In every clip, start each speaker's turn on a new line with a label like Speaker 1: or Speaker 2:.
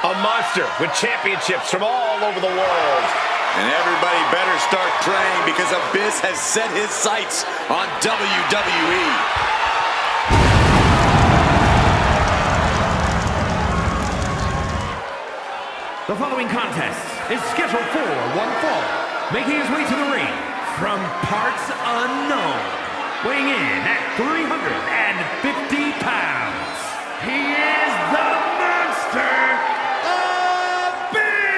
Speaker 1: A monster with championships from all over the world.
Speaker 2: And everybody better start praying because Abyss has set his sights on WWE.
Speaker 3: The following contest is scheduled for one fall. Making his way to the ring from parts unknown. Weighing in at 350 pounds. He is the monster, Abyss!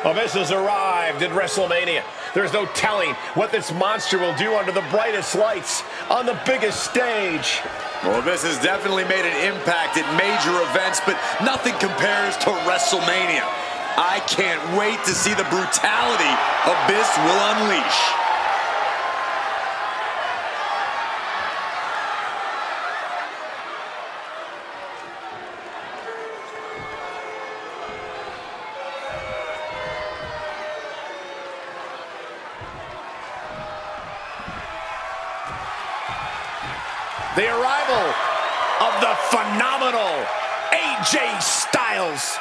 Speaker 1: Abyss has arrived at WrestleMania. There's no telling what this monster will do under the brightest lights on the biggest stage.
Speaker 2: Well, Abyss has definitely made an impact at major events, but nothing compares to WrestleMania. I can't wait to see the brutality Abyss will unleash.
Speaker 1: The arrival of the phenomenal AJ Styles.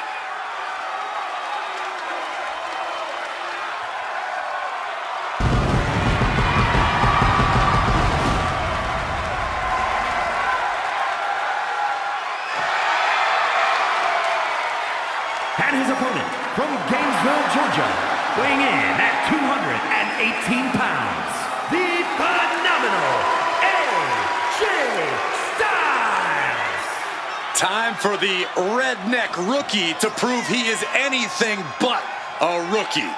Speaker 3: And his opponent from Gainesville, Georgia, weighing in at 218 pounds, the phenomenal AJ Styles!
Speaker 2: Time for the redneck rookie to prove he is anything but a rookie.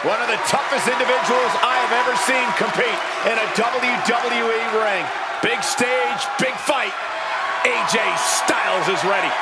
Speaker 1: One of the toughest individuals I have ever seen compete in a WWE ring. Big stage, big fight. AJ Styles is ready.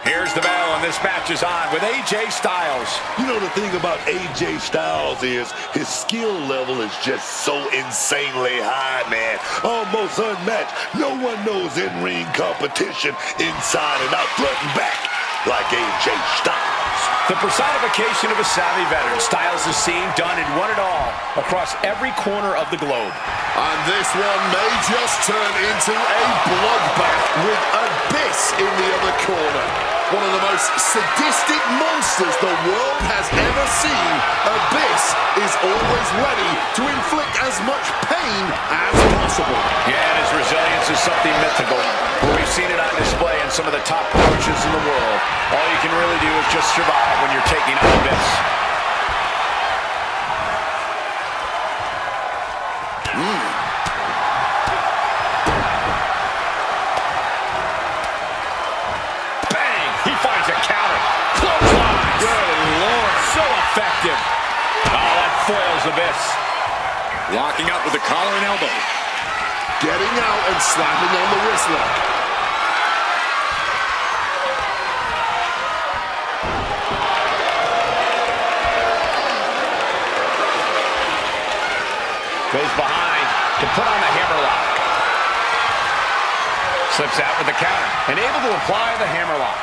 Speaker 1: Here's the bell, and this match is on with AJ Styles.
Speaker 4: You know, the thing about AJ Styles is his skill level is just so insanely high, man. Almost unmatched. No one knows in-ring competition inside and out, front and back, like AJ Styles.
Speaker 1: The personification of a savvy veteran, Styles is seen, done, and won it all across every corner of the globe.
Speaker 5: And this one may just turn into a bloodbath with Abyss in the other corner. One of the most sadistic monsters the world has ever seen, Abyss is always ready to inflict as much pain as possible.
Speaker 1: Yeah, and his resilience is something mythical. We've seen it on display in some of the top promotions in the world. All you can really do is just survive when you're taking on Abyss. Bang! He finds a counter. Clothesline. Good Lord, so effective. Oh, that foils Abyss.
Speaker 2: Locking up with the collar and elbow.
Speaker 5: Getting out and slapping on the wrist lock.
Speaker 1: Goes behind to put on the hammerlock. Slips out with the counter and able to apply the hammerlock.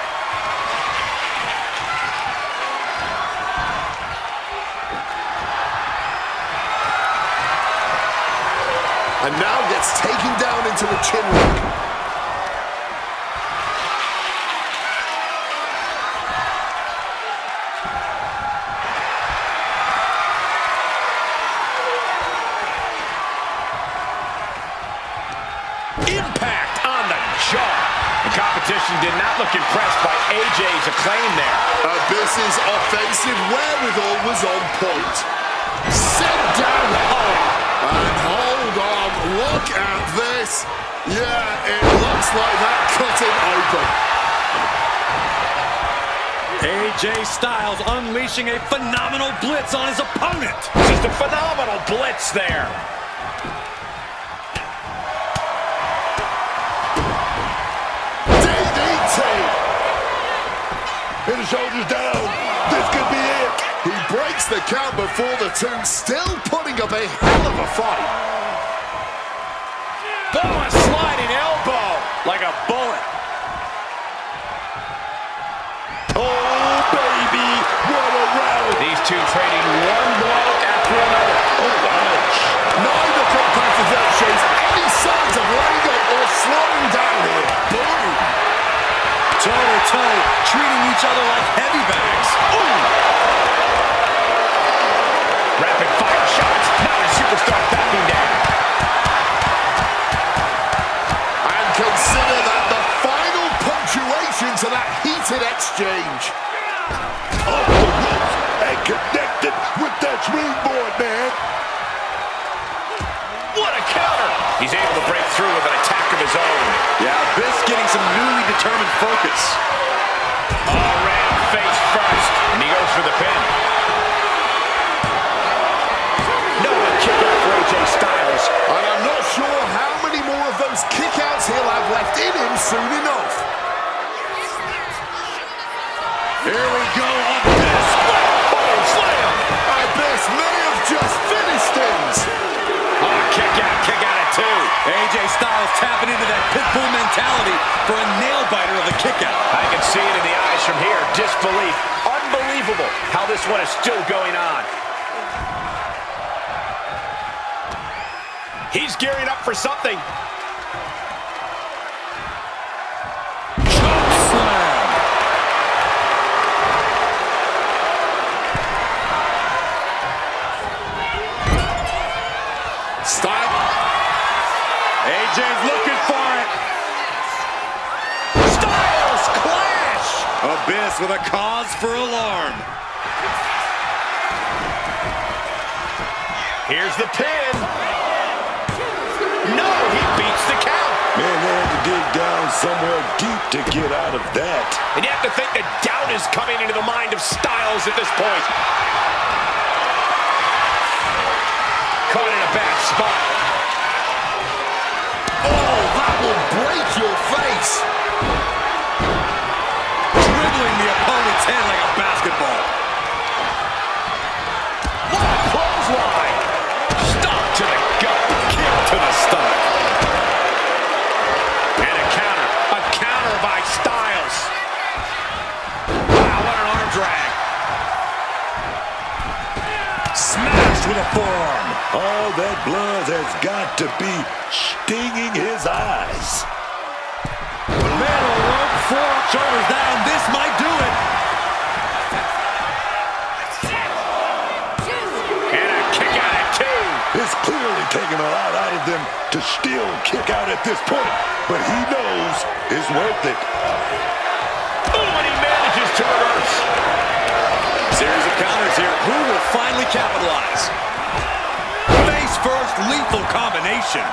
Speaker 5: And now gets taken down into the chin lock.
Speaker 1: Impact on the jaw. The competition did not look impressed by AJ's acclaim there.
Speaker 5: Abyss's offensive wherewithal was on point. Sit down hard. And hold on, look at this. Yeah, it looks like that cut him open.
Speaker 2: AJ Styles unleashing a phenomenal blitz on his opponent.
Speaker 1: Just a phenomenal blitz there.
Speaker 4: and the shoulders down. This could be it.
Speaker 5: He breaks the count before the two, still putting up a hell of a fight.
Speaker 1: Oh, a sliding elbow like a bullet.
Speaker 4: Oh, baby, what a round.
Speaker 1: These two trading one blow after another.
Speaker 4: Oh, ouch.
Speaker 5: Neither competitor shows any signs of letting up or slowing down here. Boom!
Speaker 2: Toe-to-toe, treating each other like heavy bags. Ooh!
Speaker 1: Rapid fire shots. Now the superstar backing down.
Speaker 5: And consider that the final punctuation to that heated exchange.
Speaker 4: Off the ropes and connected with that springboard, man.
Speaker 1: What a counter. He's able to break through with an attack of his own.
Speaker 2: Yeah, Abyss getting some newly determined focus.
Speaker 1: Oh, ran face first, and he goes for the pin. No kick out for AJ Styles.
Speaker 5: And I'm not sure how many more of those kickouts he'll have left in him soon enough.
Speaker 2: Here we go, Abyss.
Speaker 1: Oh, slam.
Speaker 5: Abyss may have just finished things.
Speaker 1: Oh, kick out at two.
Speaker 2: AJ Styles tapping into that pitbull mentality for a nail-biter of a kick-out.
Speaker 1: I can see it in the eyes from here. Disbelief. Unbelievable how this one is still going on. He's gearing up for something.
Speaker 2: Chokeslam.
Speaker 5: Stop.
Speaker 2: AJ's looking for it.
Speaker 1: Styles clash.
Speaker 2: Abyss with a cause for alarm.
Speaker 1: Here's the pin. No, he beats the count.
Speaker 4: Man, they had to dig down somewhere deep to get out of that.
Speaker 1: And you have to think that doubt is coming into the mind of Styles at this point. Caught in a bad spot.
Speaker 5: Oh, that will break your face.
Speaker 2: Dribbling the opponent's head like a basketball.
Speaker 1: What a clothesline. Stop to the gut. Kick to the stomach. And a counter by Styles. Wow, what an arm drag.
Speaker 2: Smashed with a forearm.
Speaker 4: All that blood has got to be stinging his eyes.
Speaker 2: Middle rope, four shoulders down. This might do it.
Speaker 1: And a kick out at two.
Speaker 4: It's clearly taking a lot out of them to still kick out at this point, but he knows it's worth it.
Speaker 1: Oh, and he manages to reverse.
Speaker 2: Series of counters here. Who will finally capitalize? Face first, lethal combination.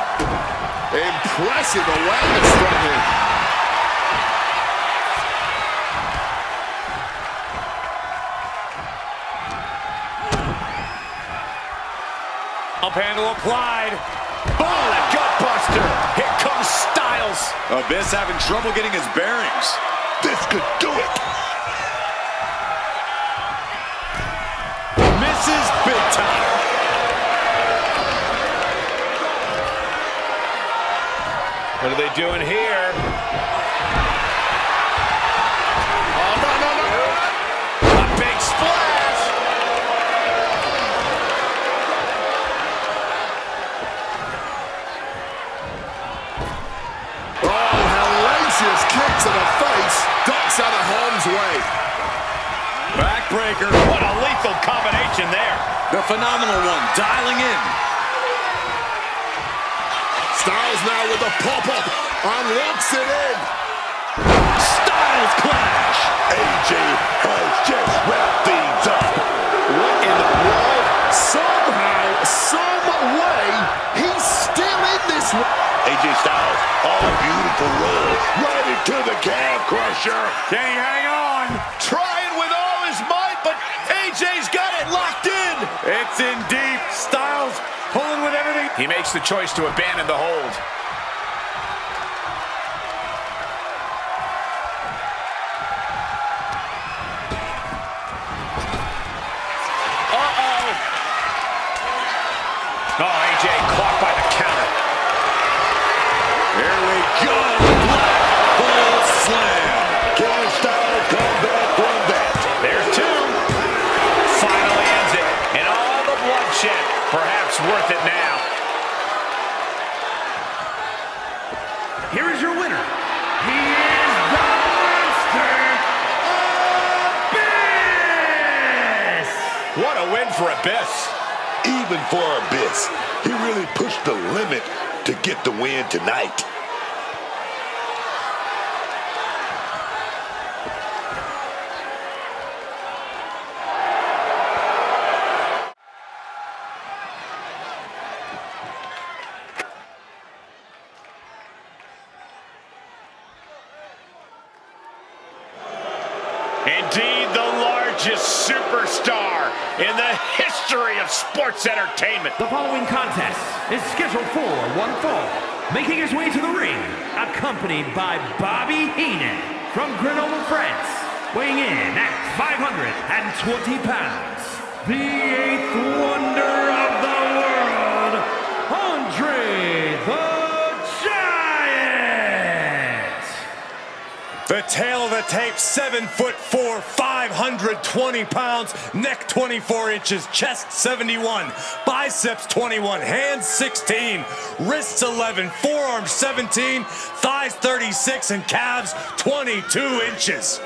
Speaker 5: Impressive awareness from him.
Speaker 1: Up handle applied. Oh, that gut buster. Here comes Styles.
Speaker 2: Abyss having trouble getting his bearings.
Speaker 4: This could do it.
Speaker 2: Misses big time.
Speaker 1: What are they doing here? Oh, no. A big splash.
Speaker 5: Oh, hellacious kick to the face. Ducks out of harm's way.
Speaker 2: Backbreaker.
Speaker 1: What a lethal combination there.
Speaker 2: The phenomenal one dialing in.
Speaker 5: Styles now with the pop-up and locks it in.
Speaker 2: Styles clash.
Speaker 4: AJ has just wrapped things up.
Speaker 1: What in the world?
Speaker 5: Somehow, some way, he's still in this one.
Speaker 4: AJ Styles, oh, beautiful roll, right into the calf crusher.
Speaker 1: Can he hang on? Trying with all his might, but AJ's got it locked in.
Speaker 2: It's in deep. Styles pulling with everything.
Speaker 1: He makes the choice to abandon the hold. Oh, AJ caught by the counter.
Speaker 2: Here we go. Black slam.
Speaker 4: Can Styles come back from that?
Speaker 1: There's two. Finally ends it. And all the bloodshed, perhaps worth it now.
Speaker 3: Here is your winner. He is the Monster Abyss!
Speaker 1: What a win for Abyss.
Speaker 4: Even for Abyss, he really pushed the limit to get the win tonight.
Speaker 1: Indeed, the largest superstar in the history of sports entertainment.
Speaker 3: The following contest is scheduled for one fall. Making his way to the ring, accompanied by Bobby Heenan from Grenoble, France. Weighing in at 520 pounds, the eighth wonder of the world, Andre the Giant!
Speaker 6: The tail of the tape, 7'4", 520 pounds, neck 24 inches, chest 71, biceps 21, hands 16, wrists 11, forearms 17, thighs 36, and calves 22 inches.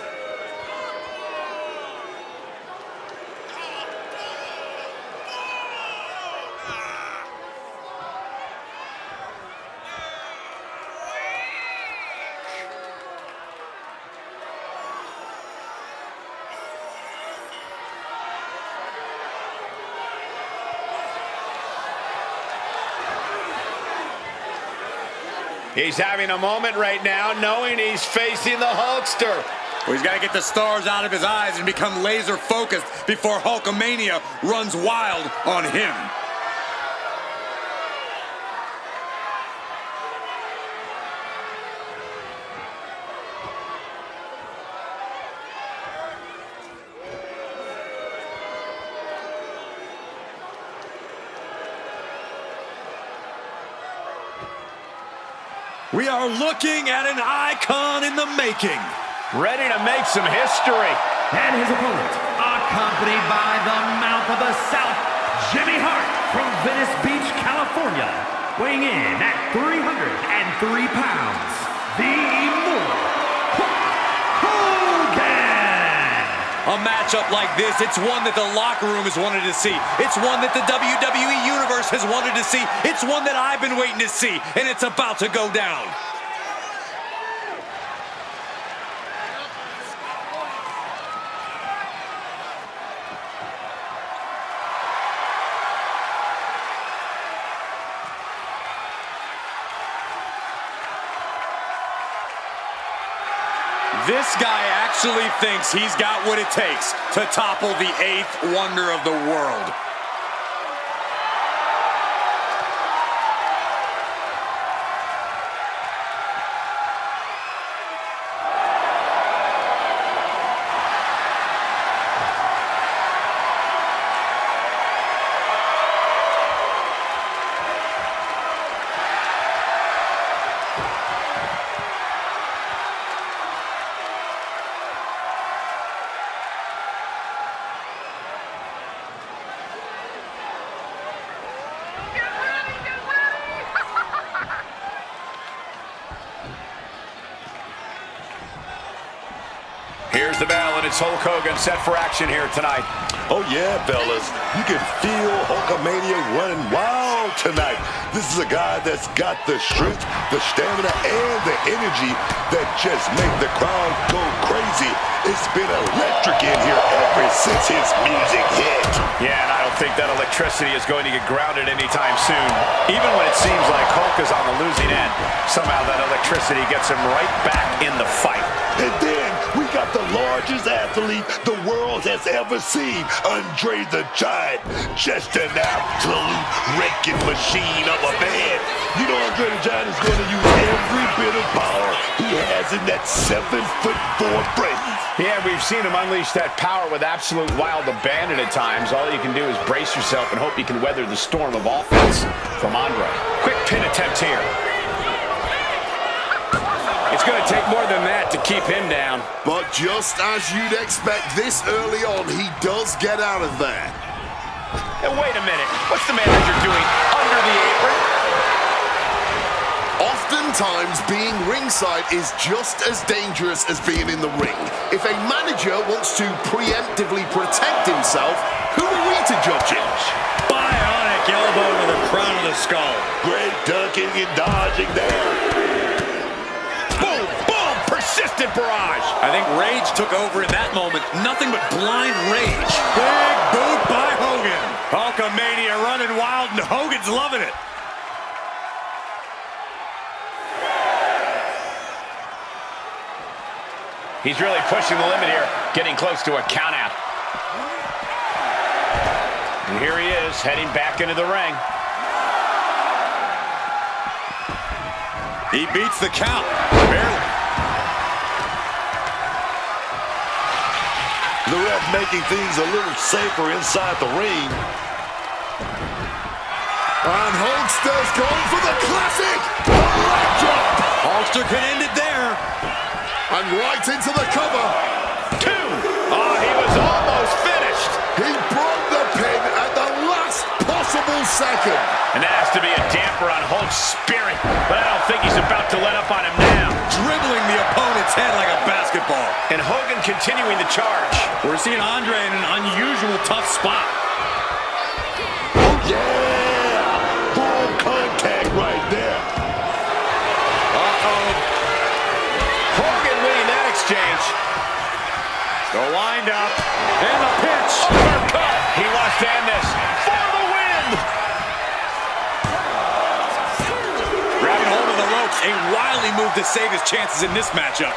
Speaker 1: He's having a moment right now, knowing he's facing the Hulkster.
Speaker 2: Well, he's got to get the stars out of his eyes and become laser focused before Hulkamania runs wild on him. We are looking at an icon in the making.
Speaker 1: Ready to make some history.
Speaker 3: And his opponent, accompanied by the mouth of the South, Jimmy Hart from Venice Beach, California. Weighing in at 303 pounds, the Immortal Hulk Hogan!
Speaker 2: A matchup like this, it's one that the locker room has wanted to see. It's one that the WWE Universe has wanted to see. It's one that I've been waiting to see, and it's about to go down. This guy actually thinks he's got what it takes to topple the eighth wonder of the world.
Speaker 1: Here's the bell, and it's Hulk Hogan set for action here tonight.
Speaker 4: Oh yeah, fellas, you can feel Hulkamania running wild tonight. This is a guy that's got the strength, the stamina, and the energy that just make the crowd go crazy. It's been electric in here ever since his music hit.
Speaker 1: Yeah, and I don't think that electricity is going to get grounded anytime soon. Even when it seems like Hulk is on the losing end, somehow that electricity gets him right back in the fight.
Speaker 4: And then we got the largest athlete the world has ever seen, Andre the Giant. Just an absolute wrecking machine of a man. You know Andre the Giant is going to use every bit of power he has utilizing that 7'4" frame.
Speaker 1: Yeah, we've seen him unleash that power with absolute wild abandon at times. All you can do is brace yourself and hope you can weather the storm of offense from Andre. Quick pin attempt here. It's going to take more than that to keep him down.
Speaker 5: But just as you'd expect this early on, he does get out of there.
Speaker 1: And wait a minute, what's the manager doing under the apron?
Speaker 5: Oftentimes, being ringside is just as dangerous as being in the ring. If a manager wants to preemptively protect himself, who are we to judge him?
Speaker 6: Bionic elbow to the crown of the skull.
Speaker 4: Great ducking and dodging there.
Speaker 1: Boom, boom, persistent barrage.
Speaker 2: I think rage took over in that moment. Nothing but blind rage.
Speaker 6: Big boot by Hogan. Hulkamania running wild, and Hogan's loving it.
Speaker 1: He's really pushing the limit here, getting close to a countout. And here he is, heading back into the ring.
Speaker 2: He beats the count, barely.
Speaker 4: The ref making things a little safer inside the ring.
Speaker 5: And Hulkster's going for the classic! The leg drop!
Speaker 2: Hulkster can end it there.
Speaker 5: And right into the cover.
Speaker 1: 2. Oh, he was almost finished.
Speaker 5: He broke the pin at the last possible second.
Speaker 1: And that has to be a damper on Hulk's spirit. But I don't think he's about to let up on him now.
Speaker 2: Dribbling the opponent's head like a basketball.
Speaker 1: And Hogan continuing the charge.
Speaker 2: We're seeing Andre in an unusual tough spot.
Speaker 4: Yeah! Full contact right there.
Speaker 2: Uh-oh.
Speaker 1: Hogan winning that exchange.
Speaker 2: The wind up. And the pitch.
Speaker 1: Uppercut. He wants to end this for the win.
Speaker 2: Grabbing hold of the ropes. A wily move to save his chances in this matchup.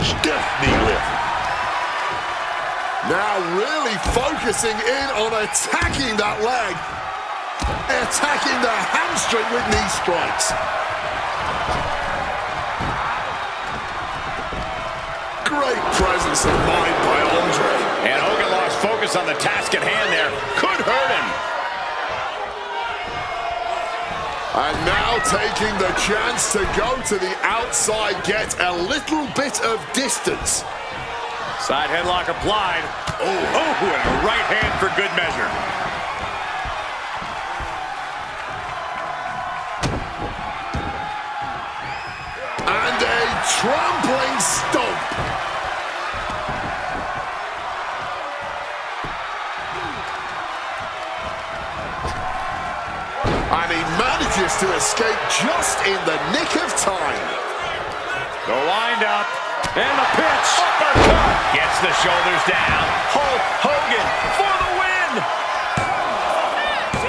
Speaker 4: Stiff knee lift.
Speaker 5: Now really focusing in on attacking that leg. Attacking the hamstring with knee strikes. Great presence of mind by Andre.
Speaker 1: And Hogan lost focus on the task at hand there. Could hurt him.
Speaker 5: And now taking the chance to go to the outside, get a little bit of distance.
Speaker 6: Side headlock applied. Oh, and a right hand for good measure.
Speaker 5: And a trampling stomp. And he manages to escape just in the nick of time.
Speaker 6: The wind up. And the pitch.
Speaker 1: Uppercut. Gets the shoulders down. Hulk Hogan for the win.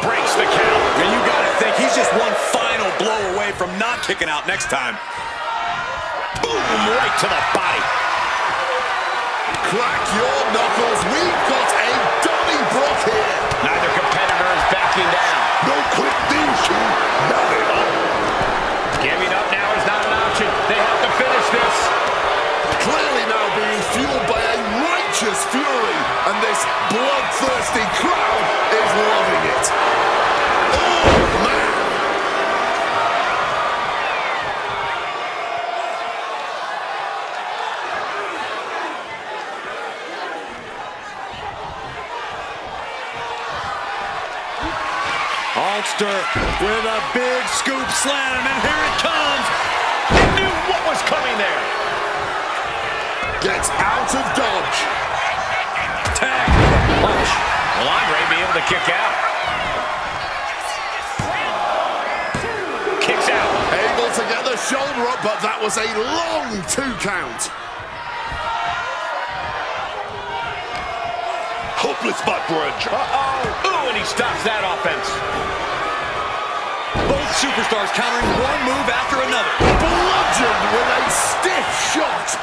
Speaker 1: Breaks the count.
Speaker 2: And you gotta think he's just one final blow away from not kicking out next time.
Speaker 1: Boom, right to the body.
Speaker 5: Crack your knuckles. We've got a Donnybrook here.
Speaker 1: Neither competitor is backing down.
Speaker 4: No quick things, Chief. Not at all.
Speaker 1: Giving up now is not an option. They have to finish this.
Speaker 5: Clearly now being fueled by a righteous fury. And this bloodthirsty crowd is loving it. Oh, man.
Speaker 6: Hulkster with a big scoop slam, and here it comes.
Speaker 1: They knew what was coming there.
Speaker 5: Gets out of dodge.
Speaker 6: Tag with a punch.
Speaker 1: Will Andre be able to kick out? Kicks out.
Speaker 5: Able to get the shoulder up, but that was a long 2 count.
Speaker 4: Hopeless spot for a drop.
Speaker 1: Ooh, and he stops that offense.
Speaker 2: Both superstars countering one move after another.
Speaker 5: Bludgeoned with a stiff shot.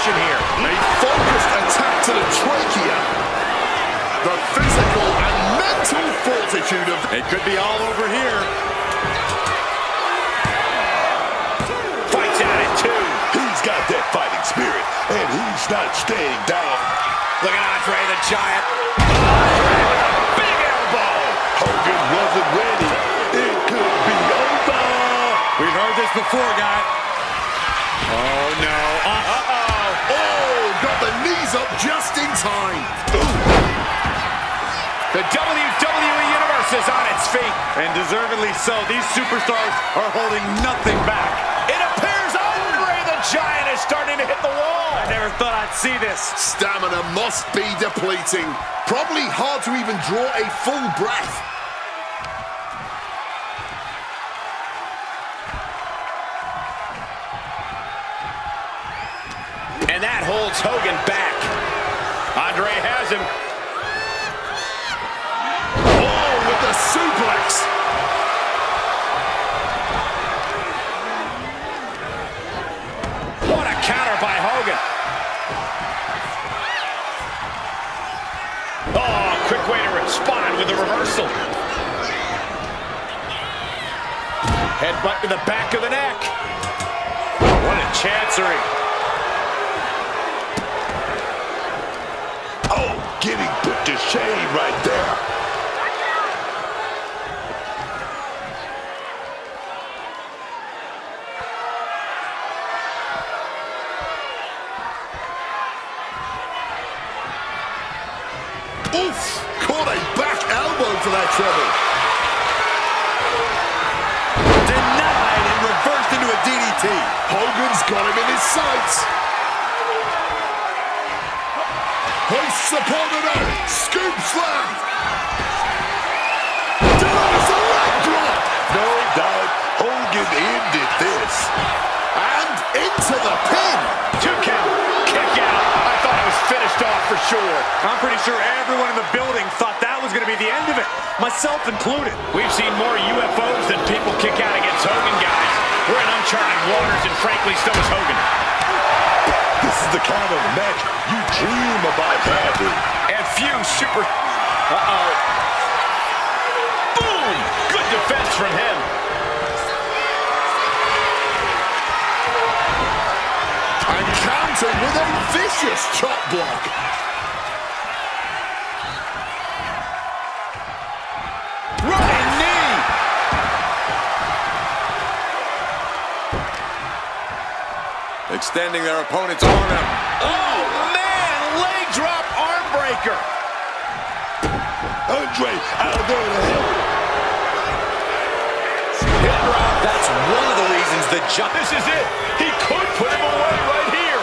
Speaker 1: action here.
Speaker 5: A focused attack to the trachea. The physical and mental fortitude of...
Speaker 2: It could be all over here.
Speaker 1: Fights at it, too.
Speaker 4: He's got that fighting spirit, and he's not staying down.
Speaker 1: Look at Andre the Giant. Andre with a big elbow.
Speaker 4: Hogan wasn't ready. It could be over.
Speaker 2: We've heard this before, guy. Oh, no.
Speaker 1: Uh-oh.
Speaker 5: Oh, got the knees up just in time.
Speaker 1: The WWE Universe is on its feet.
Speaker 2: And deservedly so. These superstars are holding nothing back.
Speaker 1: It appears Andre the Giant is starting to hit the wall.
Speaker 2: I never thought I'd see this.
Speaker 5: Stamina must be depleting. Probably hard to even draw a full breath.
Speaker 1: And that holds Hogan back. Andre has him.
Speaker 5: Oh, with the suplex.
Speaker 1: What a counter by Hogan. Oh, quick way to respond with a reversal. Headbutt to the back of the neck. What a chancery.
Speaker 4: Oh, getting put to shame right there.
Speaker 5: Oof! Caught a back elbow to that trouble.
Speaker 2: Denied and reversed into a DDT.
Speaker 5: Hogan's got him in his sights. Hoists upon it up. Scoop slam. Delivers a leg drop.
Speaker 4: No doubt Hogan ended this.
Speaker 5: And into the pin.
Speaker 1: 2 count. Kick out. I thought it was finished off for sure.
Speaker 2: I'm pretty sure everyone in the building thought that was going to be the end of it, myself included.
Speaker 1: We've seen more UFOs than people kick out against Hogan, guys. We're in uncharted waters, and frankly, so is Hogan.
Speaker 4: This is the kind of match you dream about having.
Speaker 1: And few super... Uh-oh. Boom! Good defense from him.
Speaker 5: And countered with a vicious chop block.
Speaker 1: Running knee!
Speaker 2: Extending their opponent's arm out.
Speaker 1: Oh, man! Leg drop arm breaker.
Speaker 4: Andre out there to help.
Speaker 1: Hip drop.
Speaker 2: That's one of the reasons the jump.
Speaker 1: This is it. He could put him away right here.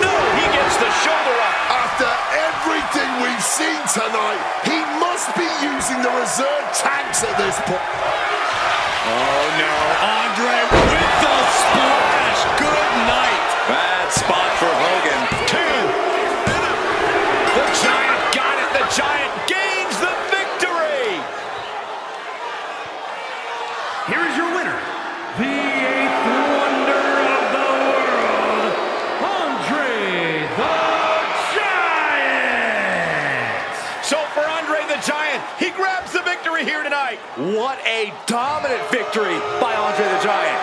Speaker 1: No, he gets the shoulder up.
Speaker 5: After everything we've seen tonight, he must be using the reserve tanks at this point.
Speaker 2: Oh no, Andre with the splash. Good night. Bad spot for Hogan.
Speaker 1: 2. The Giant got it. The Giant gains the victory.
Speaker 3: Here is your winner, the 8th wonder of the world, Andre the Giant!
Speaker 1: So for Andre the Giant, he grabs the victory here tonight.
Speaker 2: What a dominant victory by Andre the Giant.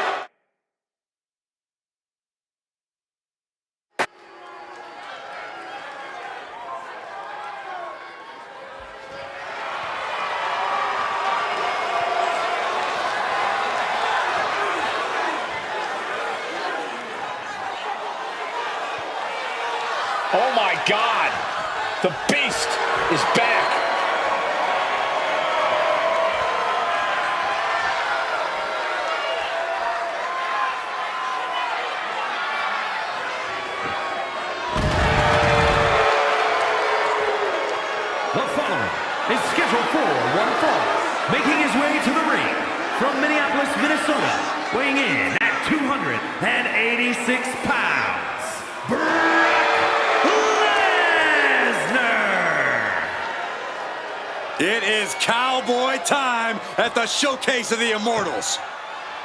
Speaker 1: Oh my God, the Beast is back.
Speaker 3: The following is scheduled for one fall, making his way to the ring from Minneapolis, Minnesota, weighing in at 286 pounds, Brock Lesnar!
Speaker 2: It is cowboy time at the Showcase of the Immortals.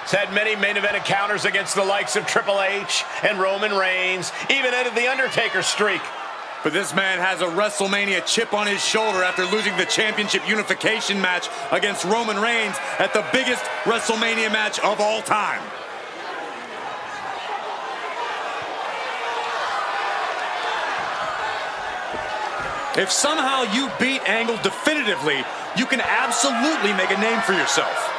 Speaker 1: He's had many main event encounters against the likes of Triple H and Roman Reigns, even ended the Undertaker streak.
Speaker 2: But this man has a WrestleMania chip on his shoulder after losing the championship unification match against Roman Reigns at the biggest WrestleMania match of all time. If somehow you beat Angle definitively, you can absolutely make a name for yourself.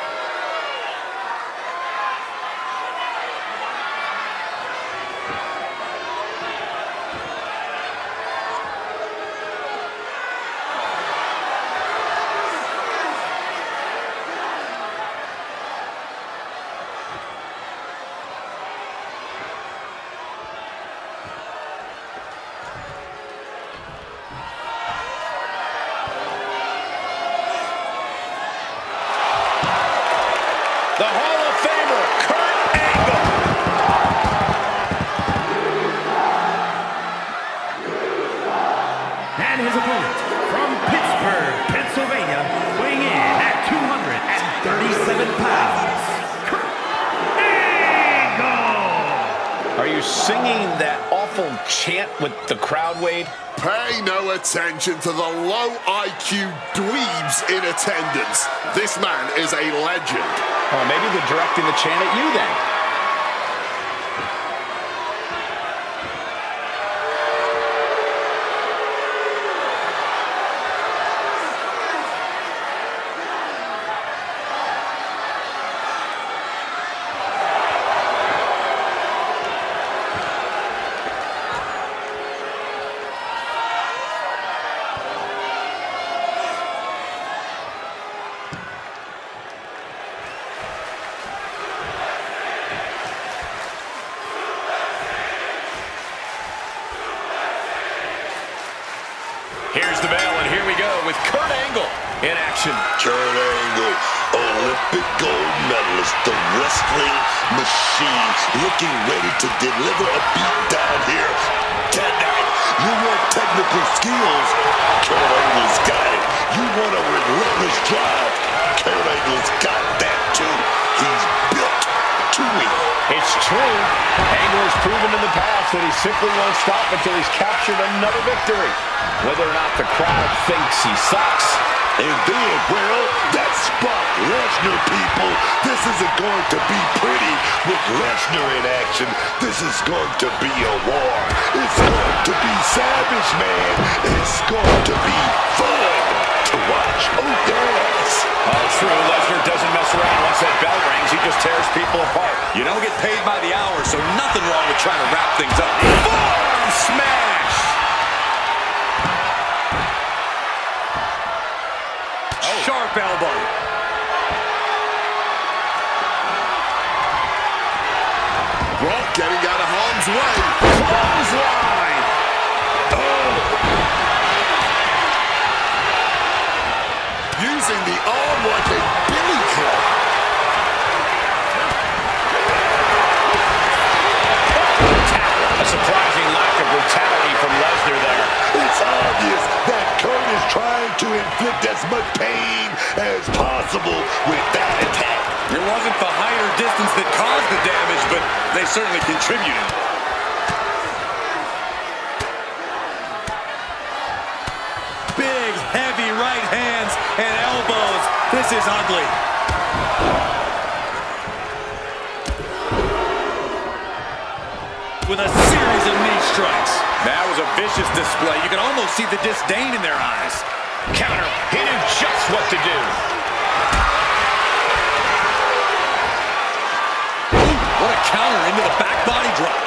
Speaker 1: The Hall of Famer, Kurt Angle.
Speaker 3: And his opponent from Pittsburgh, Pennsylvania, weighing in at 237 pounds, Kurt Angle.
Speaker 1: Are you singing that awful chant with the crowd, Wade?
Speaker 5: Pay no attention to the low IQ dweebs in attendance. This man is a legend.
Speaker 1: Well, maybe they're directing the chant at you then. Here's the bell, and here we go with Kurt Angle in action.
Speaker 4: Kurt Angle, Olympic gold medalist, the wrestling machine, looking ready to deliver a beatdown here tonight. You want technical skills? Kurt Angle's got it. You want a relentless drive? Kurt Angle's got that too. He's built to win.
Speaker 1: It's true. Angle has proven in the past that he simply won't stop until he's captured another victory. Whether or not the crowd thinks he sucks.
Speaker 4: And then, well, that's Brock Lesnar, people. This isn't going to be pretty with Lesnar in action. This is going to be a war. It's going to be savage, man. It's going to be fun to watch. Oh, yes.
Speaker 1: Oh, true. Lesnar doesn't mess around. Once that bell rings, he just tears people apart.
Speaker 2: You don't get paid by the hour, so nothing wrong with trying to wrap things up.
Speaker 1: Forearm smash!
Speaker 2: Sharp elbow.
Speaker 5: Brock getting out of harm's way.
Speaker 1: Clothesline!
Speaker 5: Using the arm like a billy club.
Speaker 1: A surprising lack of brutality from Lesnar there.
Speaker 4: It's obvious that Kurt is trying to inflict as much pain as possible with that attack.
Speaker 2: It wasn't the height or distance that caused the damage, but they certainly contributed. Big, heavy right hands and elbows. This is ugly. With a series of knee strikes. That was a vicious display. You can almost see the disdain in their eyes.
Speaker 1: Counter. He knew just what to do.
Speaker 2: Ooh, what a counter into the back body drop.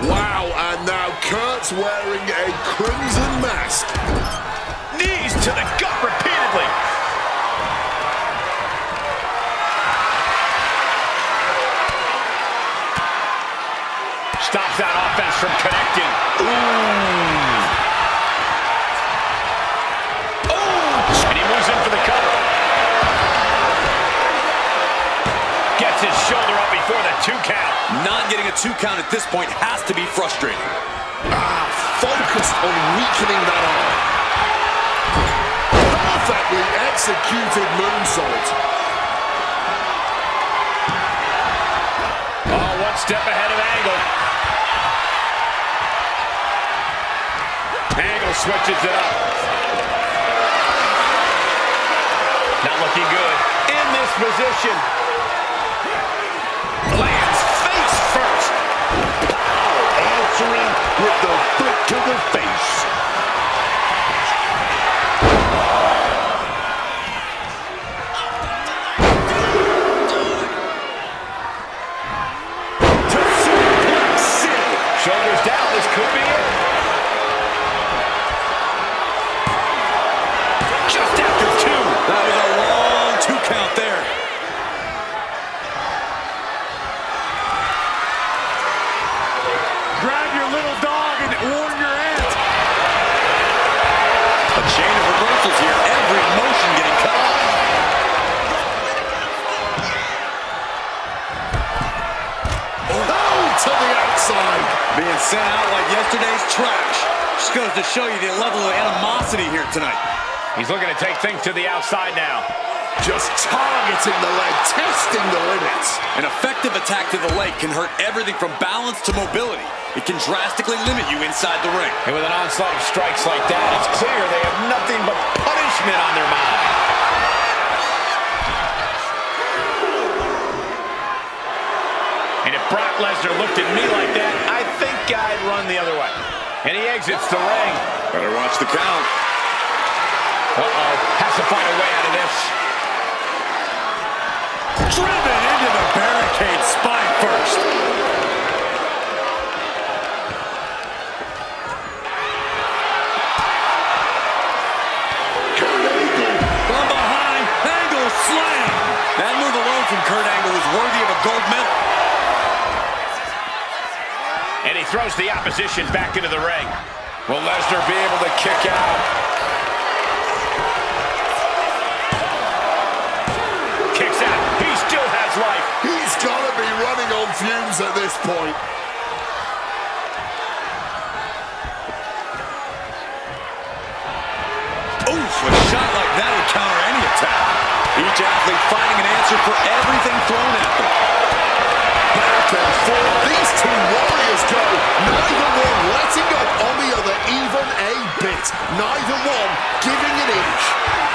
Speaker 5: Wow, and now Kurt's wearing a crimson mask.
Speaker 1: Knees to the gut repeatedly. Stops that offense from connecting. Ooh. And he moves in for the cover. Gets his shoulder up before the 2 count.
Speaker 2: Not getting a 2 count at this point has to be frustrating.
Speaker 5: Focused on weakening that arm. perfectly executed moonsault.
Speaker 1: Oh, one step ahead of Angle. Angle switches it up. Not looking good. In this position. Lands face first.
Speaker 4: Answering with the foot to the face.
Speaker 1: To Suplex City. Shoulders down. This could be it. Just after two.
Speaker 2: That was a long 2 count there.
Speaker 6: Grab your little dog and warn your aunt.
Speaker 2: A chain of reversals here. Every motion getting cut off.
Speaker 5: Oh, to the outside.
Speaker 2: Being sent out like yesterday's trash. Just goes to show you the level of animosity here tonight.
Speaker 1: He's looking to take things to the outside now.
Speaker 5: Just targeting the leg, testing the limits.
Speaker 2: An effective attack to the leg can hurt everything from balance to mobility. It can drastically limit you inside the ring.
Speaker 1: And with an onslaught of strikes like that, it's clear they have nothing but punishment on their mind. And if Brock Lesnar looked at me like that, I think I'd run the other way. And he exits the ring.
Speaker 2: Better watch the count.
Speaker 1: Uh-oh, has to find a way out of this.
Speaker 6: Driven into the barricade spine first.
Speaker 2: From behind, Angle slam. That move alone from Kurt Angle is worthy of a gold medal.
Speaker 1: And he throws the opposition back into the ring. Will Lesnar be able to kick out? Kicks out. He still has life.
Speaker 5: He's got to be running on fumes at this point.
Speaker 2: Oof, a shot like that would counter any attack. Each athlete finding an answer for everything thrown at them.
Speaker 5: Back and forth, these two warriors go. Neither one letting up on the other even a bit. Neither one giving an inch.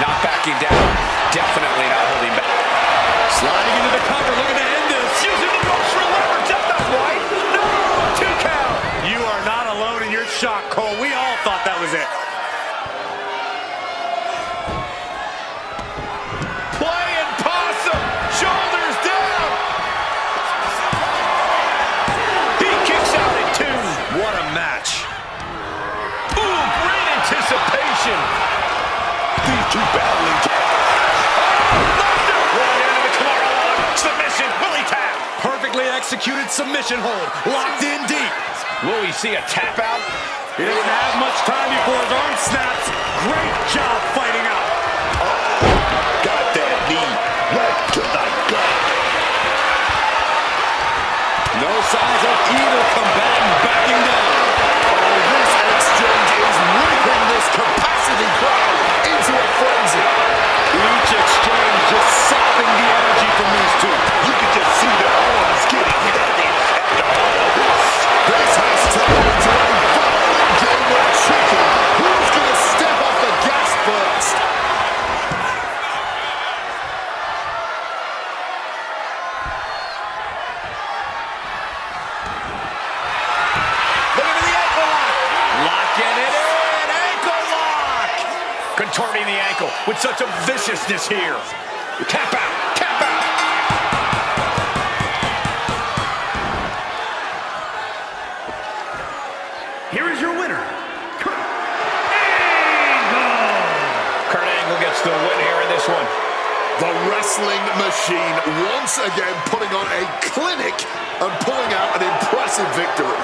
Speaker 1: Not backing down. Definitely not holding back.
Speaker 2: Sliding into the cover, looking to end this.
Speaker 1: Using the ropes for leverage. That's not right. No, 2 count.
Speaker 6: You are not alone in your shock, Cole. We all thought that was it.
Speaker 1: Playing possum. Shoulders down. He kicks out at 2.
Speaker 2: What a match.
Speaker 1: Ooh, great anticipation.
Speaker 4: These two battling.
Speaker 1: Right into the Kimura log. Submission. Will he tap?
Speaker 2: Perfectly executed submission hold. Locked in deep.
Speaker 1: Will we see a tap out?
Speaker 6: He doesn't have much time before his arm snaps. Great job fighting out.
Speaker 4: Got that knee right to the gut.
Speaker 2: No signs of either combatant backing down.
Speaker 5: Oh, this exchange is whipping this capacity crowd into a frenzy.
Speaker 2: Each exchange just sapping the energy from these two.
Speaker 4: You can just see their arms getting heavy after all of this.
Speaker 5: This has turned into a violent game of chicken. Who's going to step off the gas first?
Speaker 1: Look at the ankle lock. Locking it in. Ankle lock. Contorting the ankle with such a viciousness here. Tap out. Tap out.
Speaker 3: Here is your winner, Kurt Angle.
Speaker 1: Kurt Angle gets the win here in this one.
Speaker 5: The wrestling machine once again putting on a clinic and pulling out an impressive victory.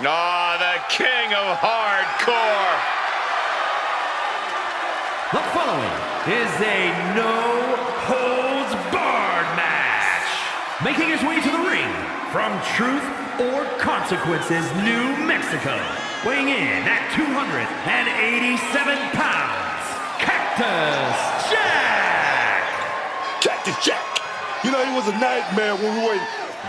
Speaker 1: Oh, the king of hardcore.
Speaker 3: The following is a no-holds-barred match. Making his way to the ring from Truth or Consequences, New Mexico. Weighing in at 287 pounds, Cactus Jack!
Speaker 4: Cactus Jack. You know, he was a nightmare when we were in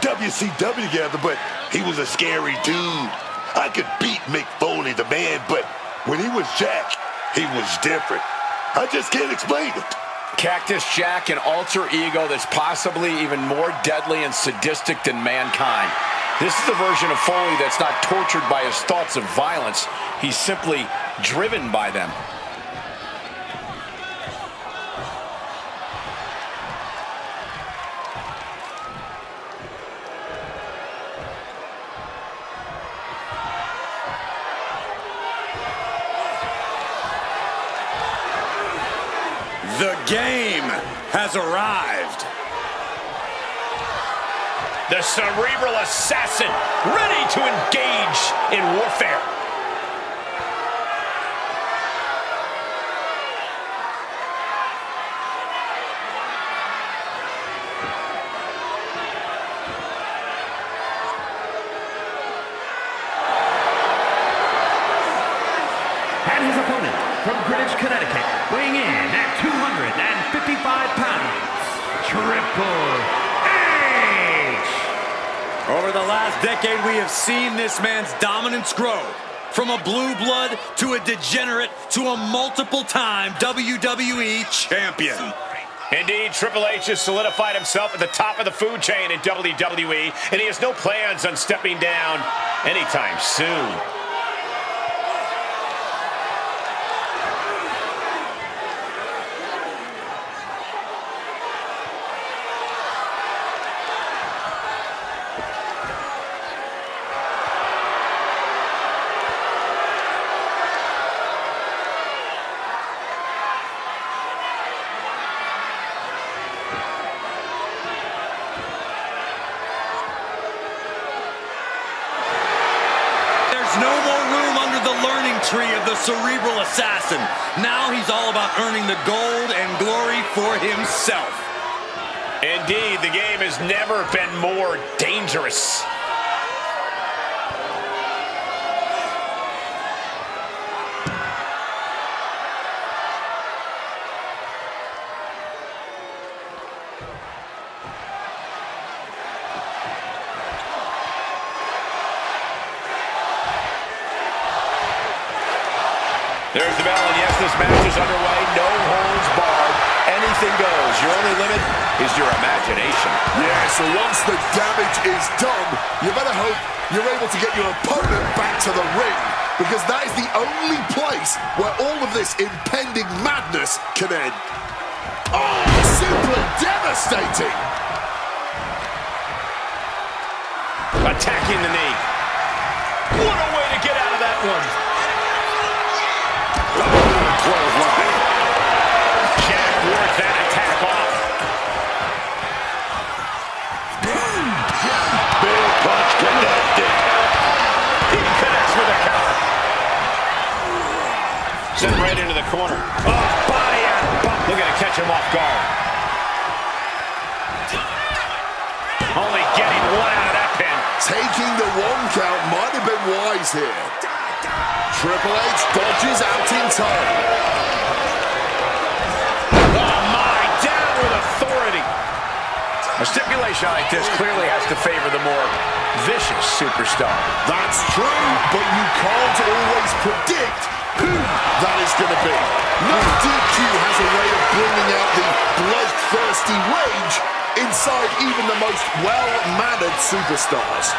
Speaker 4: WCW together, but he was a scary dude. I could beat Mick Foley, the man, but when he was Jack, he was different. I just can't explain it.
Speaker 1: Cactus Jack, an alter ego that's possibly even more deadly and sadistic than mankind. This is a version of Foley that's not tortured by his thoughts of violence. He's simply driven by them.
Speaker 2: The game has arrived.
Speaker 1: The cerebral assassin, ready to engage in warfare.
Speaker 3: And his opponent from Greenwich, Connecticut, weighing in at 255 pounds, Triple H!
Speaker 2: Over the last decade, we have seen this man's dominance grow. From a blue blood to a degenerate to a multiple-time WWE champion.
Speaker 1: Indeed, Triple H has solidified himself at the top of the food chain in WWE, and he has no plans on stepping down anytime soon.
Speaker 2: No more room under the learning tree of the cerebral assassin. Now he's all about earning the gold and glory for himself.
Speaker 1: Indeed, the game has never been more dangerous. There's the bell, and yes, this match is underway. No holds barred. Anything goes. Your only limit is your imagination.
Speaker 5: Yeah, so once the damage is done, you better hope you're able to get your opponent back to the ring, because that is the only place where all of this impending madness can end. Oh, simply devastating!
Speaker 1: Attacking the knee. What a way to get out of that one.
Speaker 5: Clothesline.
Speaker 1: Jack worked that attack off.
Speaker 4: Big punch connected.
Speaker 1: He connects with a counter. Sent right into the corner. Oh, body out. Looking to catch him off guard. Only getting one out of that pin.
Speaker 5: Taking the one count might have been wise here. Triple H dodges out in time.
Speaker 1: Oh, my. Down with authority. A stipulation like this clearly has to favor the more vicious superstar.
Speaker 5: That's true, but you can't always predict who that is going to be. No DQ has a way of bringing out the bloodthirsty rage inside even the most well-mannered superstars.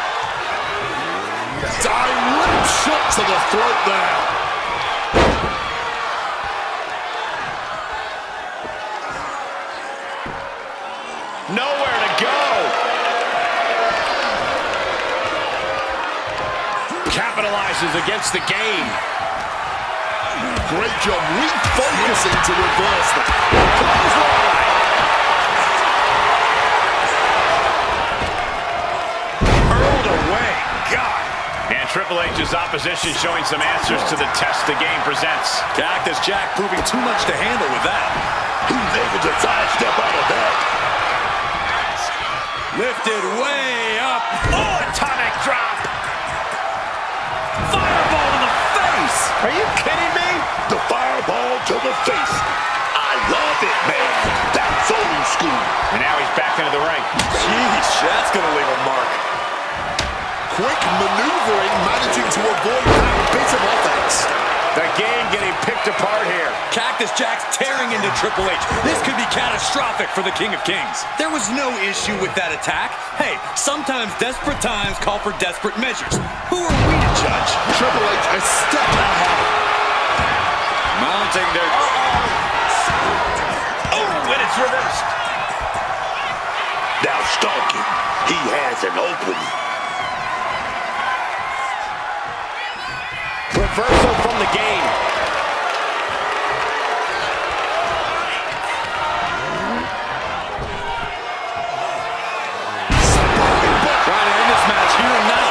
Speaker 5: Direct shot to the throat there.
Speaker 1: Nowhere to go. Capitalizes against the game.
Speaker 5: Great job refocusing to reverse that.
Speaker 1: Hurled away. God. And Triple H's opposition showing some answers to the test the game presents.
Speaker 2: Cactus Jack proving too much to handle with that.
Speaker 4: He's able to sidestep out of that.
Speaker 2: Lifted way up.
Speaker 1: Oh, atomic drop.
Speaker 2: Fireball to the face.
Speaker 1: Are you kidding me?
Speaker 4: The fireball to the face. I love it, man. That's old school.
Speaker 1: And now he's back into the ring.
Speaker 2: Jeez, that's going to leave a mark.
Speaker 5: Quick maneuvering, managing to avoid that bit of offense.
Speaker 1: The game getting picked apart here.
Speaker 2: Cactus Jack's tearing into Triple H. This could be catastrophic for the King of Kings. There was no issue with that attack. Hey, sometimes desperate times call for desperate measures. Who are we to judge?
Speaker 5: Triple H a step ahead.
Speaker 2: Mounting their...
Speaker 1: Oh, and it's reversed.
Speaker 4: Now stalking. He has an opening.
Speaker 1: Reversal from the game.
Speaker 2: Trying to end this match here and now.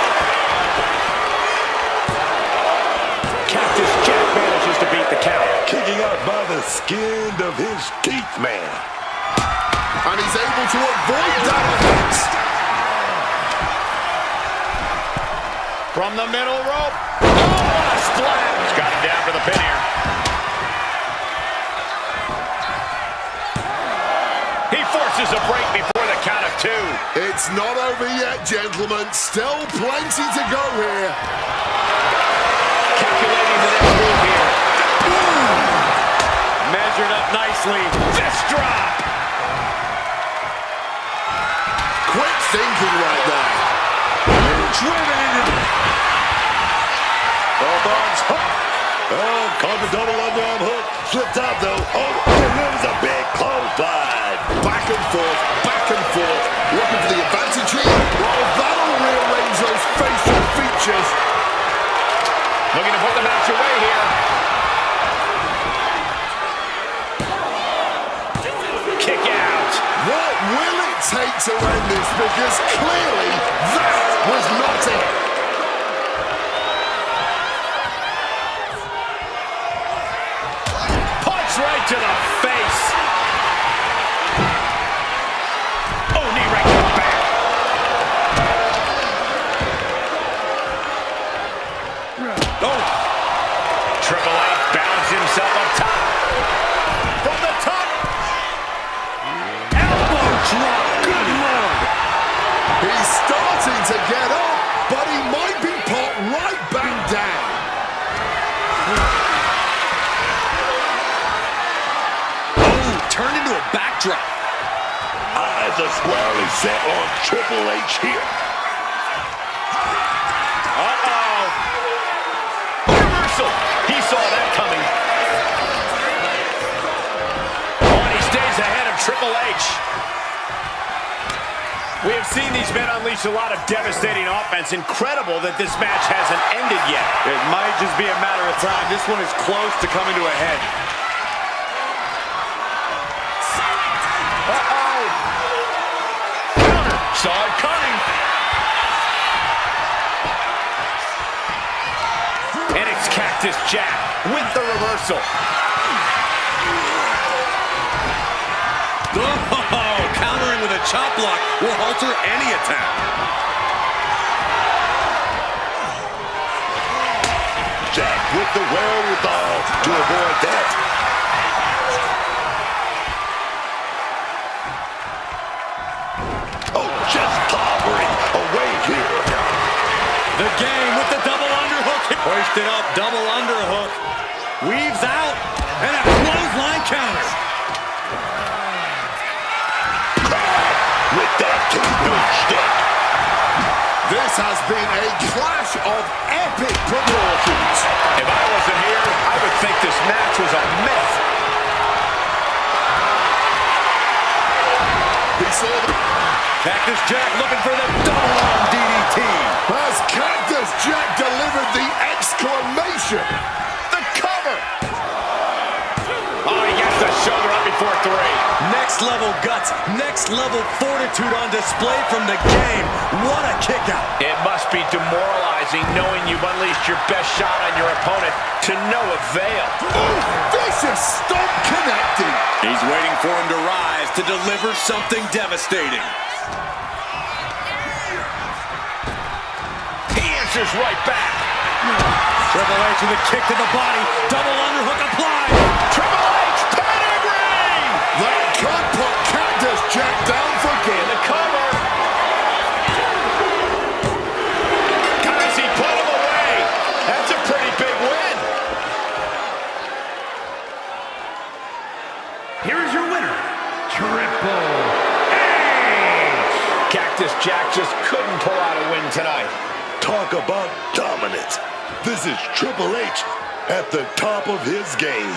Speaker 1: Cactus Jack manages to beat the count.
Speaker 4: Kicking out by the skin of his teeth, man.
Speaker 5: And he's able to avoid that offense.
Speaker 1: From the middle rope. Oh, what a splash. He's got him down for the pin here. He forces a break before the count of 2.
Speaker 5: It's not over yet, gentlemen. Still plenty to go here.
Speaker 1: Calculating the next move here. Boom. Measured up nicely. Fist drop.
Speaker 5: Quick thinking right there.
Speaker 2: Driven into...
Speaker 4: Both arms hook. Oh, caught the double underarm hook. Slipped out, though. Oh, delivers a big clothesline.
Speaker 5: Back and forth, back and forth. Looking for the advantage here. Well, that'll rearrange those facial features.
Speaker 1: Looking to put the match away here. Kick out.
Speaker 5: What will it take to end this? Because clearly that was not it.
Speaker 1: Punch right to the face. Oh, knee right to the back.
Speaker 2: Oh,
Speaker 1: Triple H balances himself up top. From the top.
Speaker 2: elbow drop. Good Lord.
Speaker 5: He's starting to get up, but he might be put right back down.
Speaker 2: Oh, turned into a backdrop.
Speaker 4: Eyes are squarely set on Triple H here.
Speaker 1: Uh-oh. Reversal. He saw that coming. Oh, and he stays ahead of Triple H. We have seen these men unleash a lot of devastating offense. Incredible that this match hasn't ended yet.
Speaker 2: It might just be a matter of time. This one is close to coming to a head.
Speaker 1: Uh-oh. Counter. Saw it coming. And it's Cactus Jack with the reversal.
Speaker 2: Oh, countering with a chop block will alter any attack.
Speaker 4: Jack with the wherewithal to avoid that. Oh, just clobbering away here.
Speaker 2: The game with the double underhook. Hoisted up, double underhook. Weaves out, and a clothesline counter.
Speaker 4: With that kingdom stick.
Speaker 5: This has been a clash of epic proportions.
Speaker 1: If I wasn't here, I would think this match was a myth.
Speaker 5: He saw the...
Speaker 2: Cactus Jack looking for the double arm DDT.
Speaker 5: As Cactus Jack delivered the exclamation.
Speaker 1: The cover. Oh, he gets the shoulder up for 3.
Speaker 2: Next level guts, next level fortitude on display from the game. What a kick out.
Speaker 1: It must be demoralizing knowing you've unleashed your best shot on your opponent to no avail.
Speaker 5: Oh, vicious stomp connected.
Speaker 2: He's waiting for him to rise to deliver something devastating.
Speaker 1: He answers right back.
Speaker 2: Triple H with a kick to the body. Double underhook applied.
Speaker 1: Triple H pedigree!
Speaker 5: That could put Cactus Jack down for good.
Speaker 1: The cover. Guys, he put him away. That's a pretty big win.
Speaker 3: Here is your winner, Triple H!
Speaker 1: Cactus Jack just couldn't pull out a win tonight.
Speaker 4: Talk about dominance. This is Triple H at the top of his game.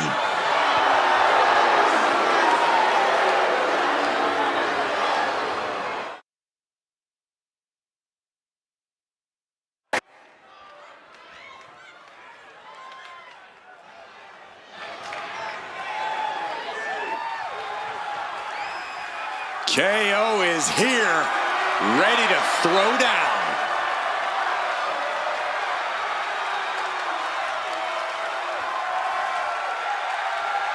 Speaker 2: KO is here, ready to throw down.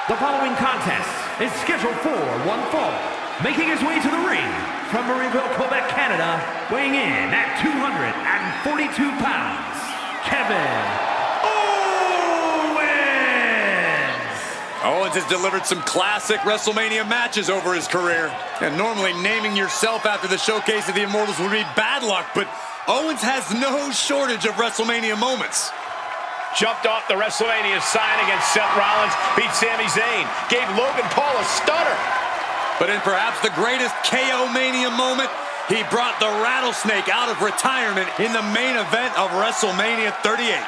Speaker 3: The following contest is scheduled for one fall. Making his way to the ring from Marieville, Quebec, Canada, weighing in at 242 pounds, Kevin Owens!
Speaker 2: Owens has delivered some classic WrestleMania matches over his career. And normally naming yourself after the showcase of the Immortals would be bad luck, but Owens has no shortage of WrestleMania moments.
Speaker 1: Jumped off the WrestleMania sign against Seth Rollins, beat Sami Zayn, gave Logan Paul a stunner.
Speaker 2: But in perhaps the greatest KO Mania moment, he brought the Rattlesnake out of retirement in the main event of WrestleMania 38.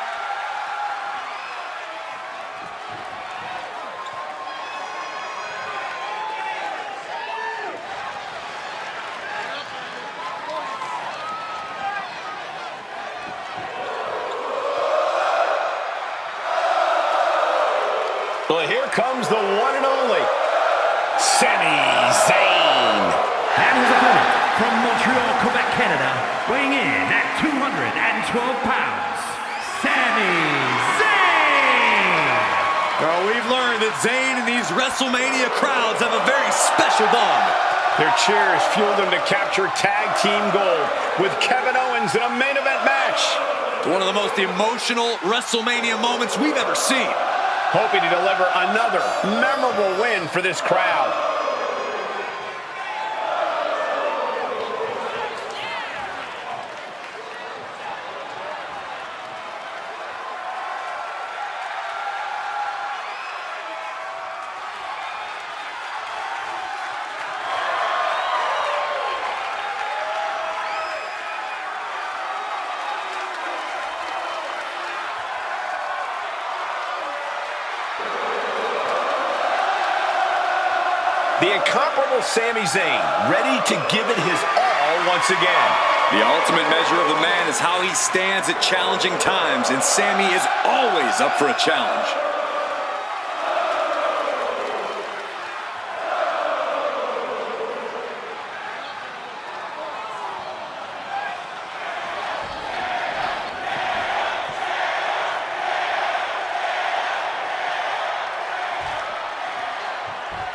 Speaker 1: Well, here comes the one and only Sami Zayn.
Speaker 3: And his opponent from Montreal, Quebec, Canada, weighing in at 212 pounds, Sami Zayn!
Speaker 2: Well, we've learned that Zayn and these WrestleMania crowds have a very special bond.
Speaker 1: Their cheers fueled them to capture tag team gold with Kevin Owens in a main event match.
Speaker 2: One of the most emotional WrestleMania moments we've ever seen.
Speaker 1: Hoping to deliver another memorable win for this crowd. The incomparable Sami Zayn, ready to give it his all once again.
Speaker 2: The ultimate measure of a man is how he stands at challenging times, and Sami is always up for a challenge.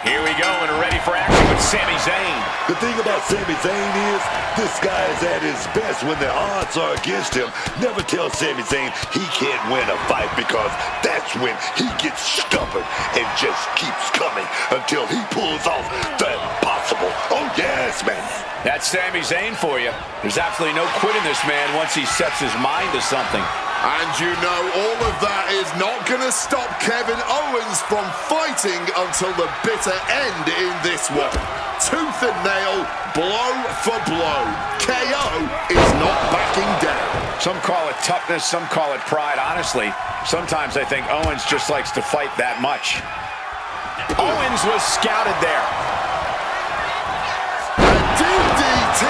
Speaker 1: Here we go, and ready for action with Sami Zayn.
Speaker 4: The thing about Sami Zayn is, this guy is at his best when the odds are against him. Never tell Sami Zayn he can't win a fight, because that's when he gets stubborn and just keeps coming until he pulls off the impossible. Oh, yes, man.
Speaker 1: That's Sami Zayn for you. There's absolutely no quitting this man once he sets his mind to something.
Speaker 5: And you know all of that is not going to stop Kevin Owens from fighting until the bitter end in this one. Tooth and nail, blow for blow. KO is not backing down.
Speaker 1: Some call it toughness, some call it pride. Honestly, sometimes I think Owens just likes to fight that much. Owens was scouted there.
Speaker 5: A DDT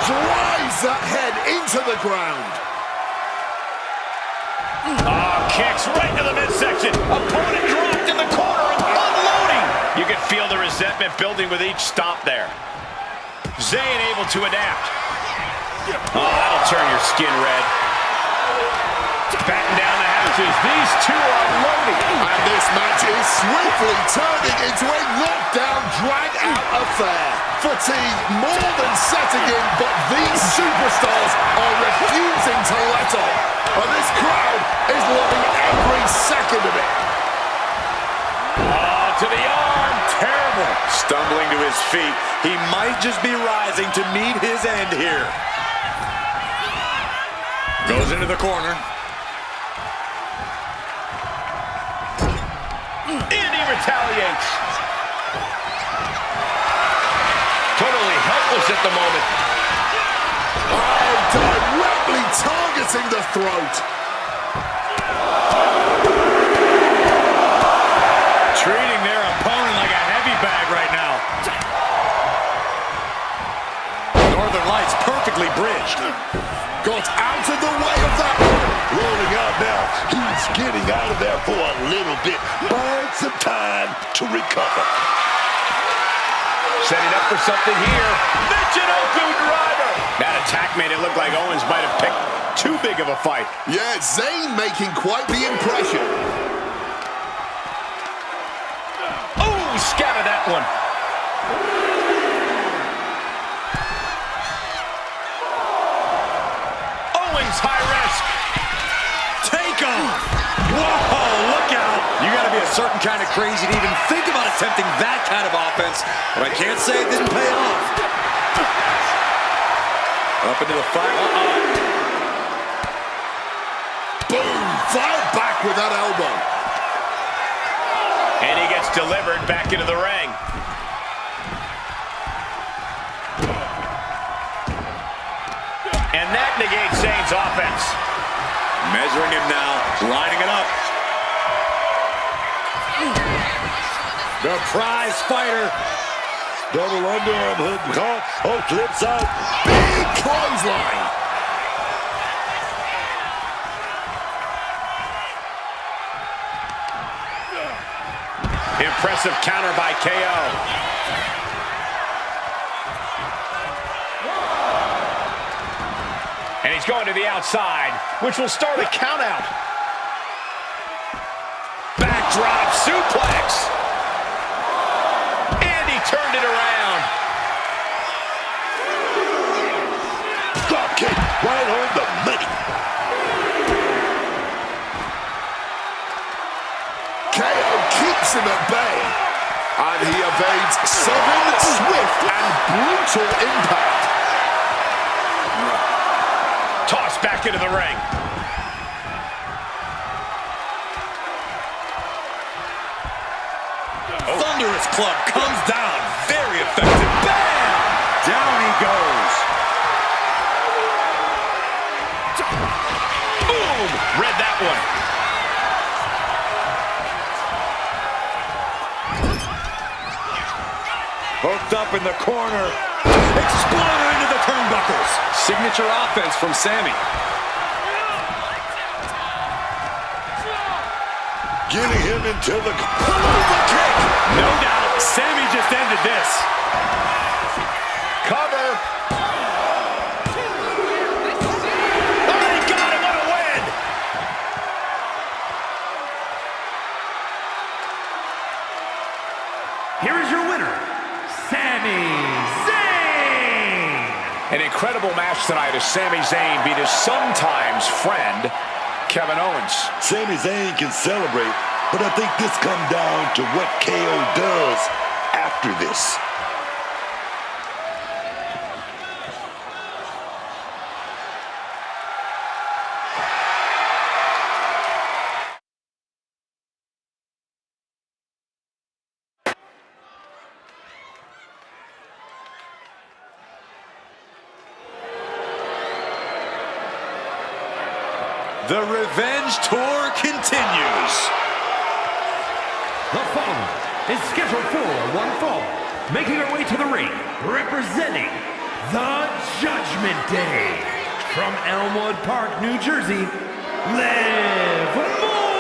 Speaker 5: drives that head into the ground.
Speaker 1: Oh, kicks right to the midsection. Opponent dropped in the corner and unloading. You can feel excitement building with each stomp there. Zayn able to adapt. Oh, that'll turn your skin red. Batten down the hatches. These two are loading.
Speaker 5: And this match is swiftly turning into a knockdown, drag-out affair. Fatigue more than setting in, but these superstars are refusing to let up. And this crowd is loving every second of it.
Speaker 1: Oh, to the arm. Terrible.
Speaker 2: Stumbling to his feet. He might just be rising to meet his end here. Goes into the corner.
Speaker 1: And he retaliates. Totally helpless at the moment.
Speaker 5: Oh, directly targeting the throat.
Speaker 2: Treating their opponent like a heavy bag right now. Northern Lights perfectly bridged.
Speaker 5: Got out of the way of that one.
Speaker 4: Rolling out now. He's getting out of there for a little bit. Buying some time to recover.
Speaker 1: Setting up for something here. Michinoku driver. That attack made it look like Owens might have picked too big of a fight.
Speaker 5: Yeah, Zayn making quite the impression.
Speaker 1: Oh, scattered that one. Owens high risk.
Speaker 2: Take off. Whoa, look out. You got to be a certain kind of crazy to even think about attempting that kind of offense. But I can't say it didn't pay off. Up into the fire.
Speaker 5: Boom! Fired back with that elbow.
Speaker 1: And he gets delivered back into the ring. And that negates Zayn's offense.
Speaker 2: Measuring him now, lining it up. The prize fighter.
Speaker 4: Double underarm hook caught. Oh, flips out.
Speaker 5: Big clothesline.
Speaker 1: Impressive counter by KO. And he's going to the outside, which will start a count out. Backdrop suplex. And he turned it around.
Speaker 4: Drop kick right on the money.
Speaker 5: KO keeps him at bay. And he evades 7 swift and brutal impact.
Speaker 1: Tossed back into the ring.
Speaker 2: Thunderous club comes down. Very effective. Bam! Down he goes.
Speaker 1: Boom! Read that one.
Speaker 2: Hooked up in the corner. Exploder into the turnbuckles. Signature offense from Sammy.
Speaker 4: Getting him into the kick.
Speaker 2: No doubt, Sammy just ended this.
Speaker 1: Cover. Oh, he got him. What a win.
Speaker 3: Here is your winner, Sami Zayn!
Speaker 1: An incredible match tonight as Sami Zayn beat his sometimes friend, Kevin Owens.
Speaker 4: Sami Zayn can celebrate, but I think this comes down to what KO does after this.
Speaker 2: The revenge tour continues.
Speaker 3: The following is scheduled for one fall, making her way to the ring, representing the Judgment Day. From Elmwood Park, New Jersey, Liv Morgan.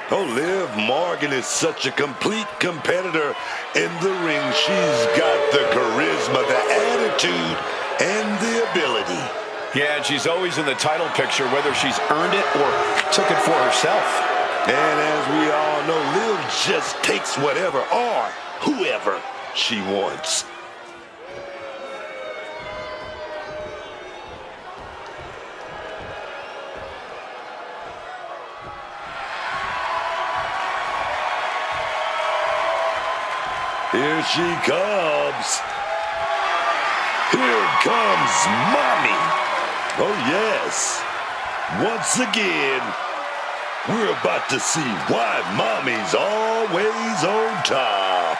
Speaker 4: Oh, Liv Morgan is such a complete competitor in the ring. She's got the charisma, the attitude, and the ability.
Speaker 1: Yeah, and she's always in the title picture, whether she's earned it or took it for herself.
Speaker 4: And as we all know, Liv just takes whatever or whoever she wants. Here she comes. Here comes Mommy. Oh, yes. Once again, we're about to see why Mommy's always on top.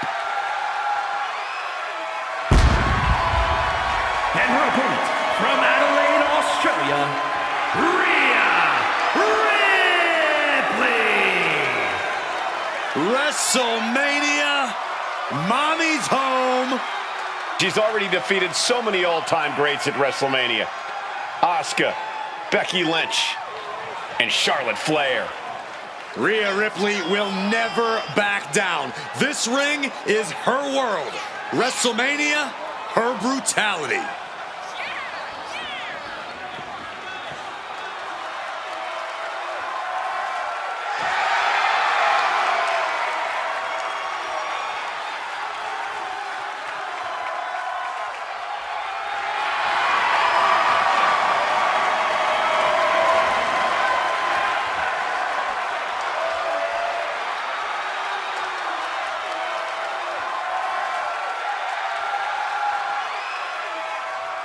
Speaker 3: And her opponent from Adelaide, Australia, Rhea Ripley.
Speaker 2: WrestleMania, Mommy's home.
Speaker 1: She's already defeated so many all-time greats at WrestleMania. Asuka, Becky Lynch, and Charlotte Flair.
Speaker 2: Rhea Ripley will never back down. This ring is her world. WrestleMania, her brutality.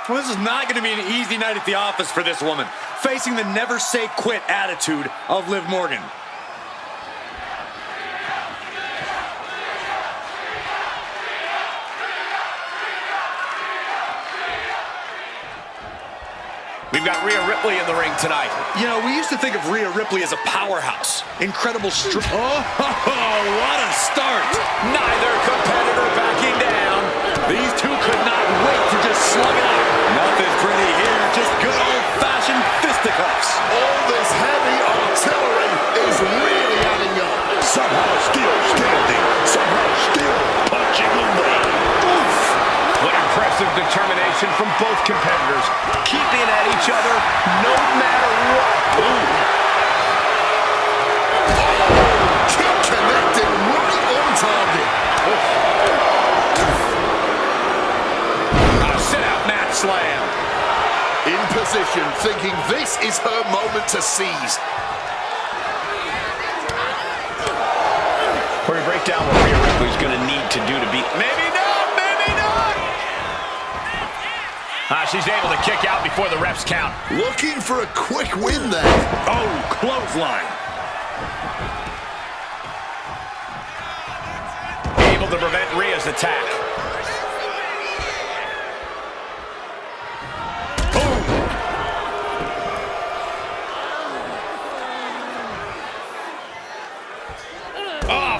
Speaker 2: Well, this is not going to be an easy night at the office for this woman, facing the never say quit attitude of Liv Morgan.
Speaker 1: We've got Rhea Ripley in the ring tonight.
Speaker 2: You know, we used to think of Rhea Ripley as a powerhouse. Incredible strength. Oh, what a start.
Speaker 1: Neither competitor backing down.
Speaker 2: These two could not wait to just slug it out. Nothing pretty here, just good old-fashioned fisticuffs.
Speaker 5: All this heavy artillery is really adding up.
Speaker 4: Somehow still standing, somehow still punching away. Oof!
Speaker 1: What impressive determination from both competitors, keeping at each other no matter what. Ooh.
Speaker 5: Kick connected right on target.
Speaker 1: Sit-out mat slam.
Speaker 5: In position, thinking this is her moment to seize.
Speaker 1: We're going to break down what Rhea Ripley's going to need to do to beat. Maybe not, maybe not. She's able to kick out before the refs count.
Speaker 5: Looking for a quick win there.
Speaker 2: Oh, clothesline.
Speaker 1: Able to prevent Rhea's attack.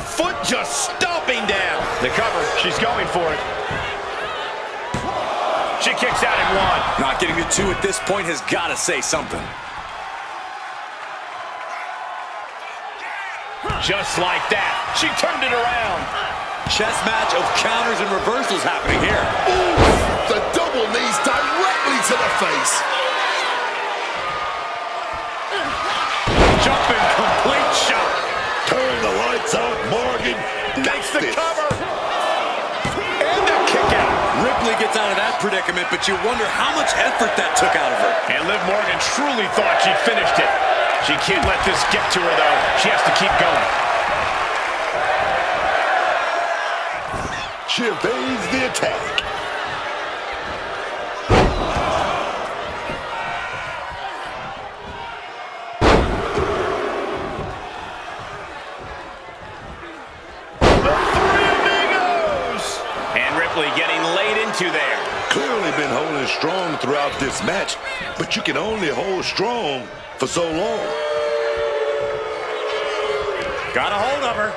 Speaker 1: Foot just stomping down. The cover, she's going for it. She kicks out at one.
Speaker 2: Not getting the two at this point has got to say something.
Speaker 1: Just like that, she turned it around.
Speaker 2: Chess match of counters and reversals happening here.
Speaker 5: Ooh, the double knees directly to the face.
Speaker 1: Jumping complete shot.
Speaker 4: Turn the lights out, Morgan.
Speaker 1: Makes the cover. And the kick out.
Speaker 2: Ripley gets out of that predicament, but you wonder how much effort that took out of her.
Speaker 1: And Liv Morgan truly thought she'd finished it. She can't let this get to her, though. She has to keep going.
Speaker 4: She evades the attack.
Speaker 1: Getting laid into there.
Speaker 4: Clearly been holding strong throughout this match, but you can only hold strong for so long.
Speaker 2: Got a hold of her.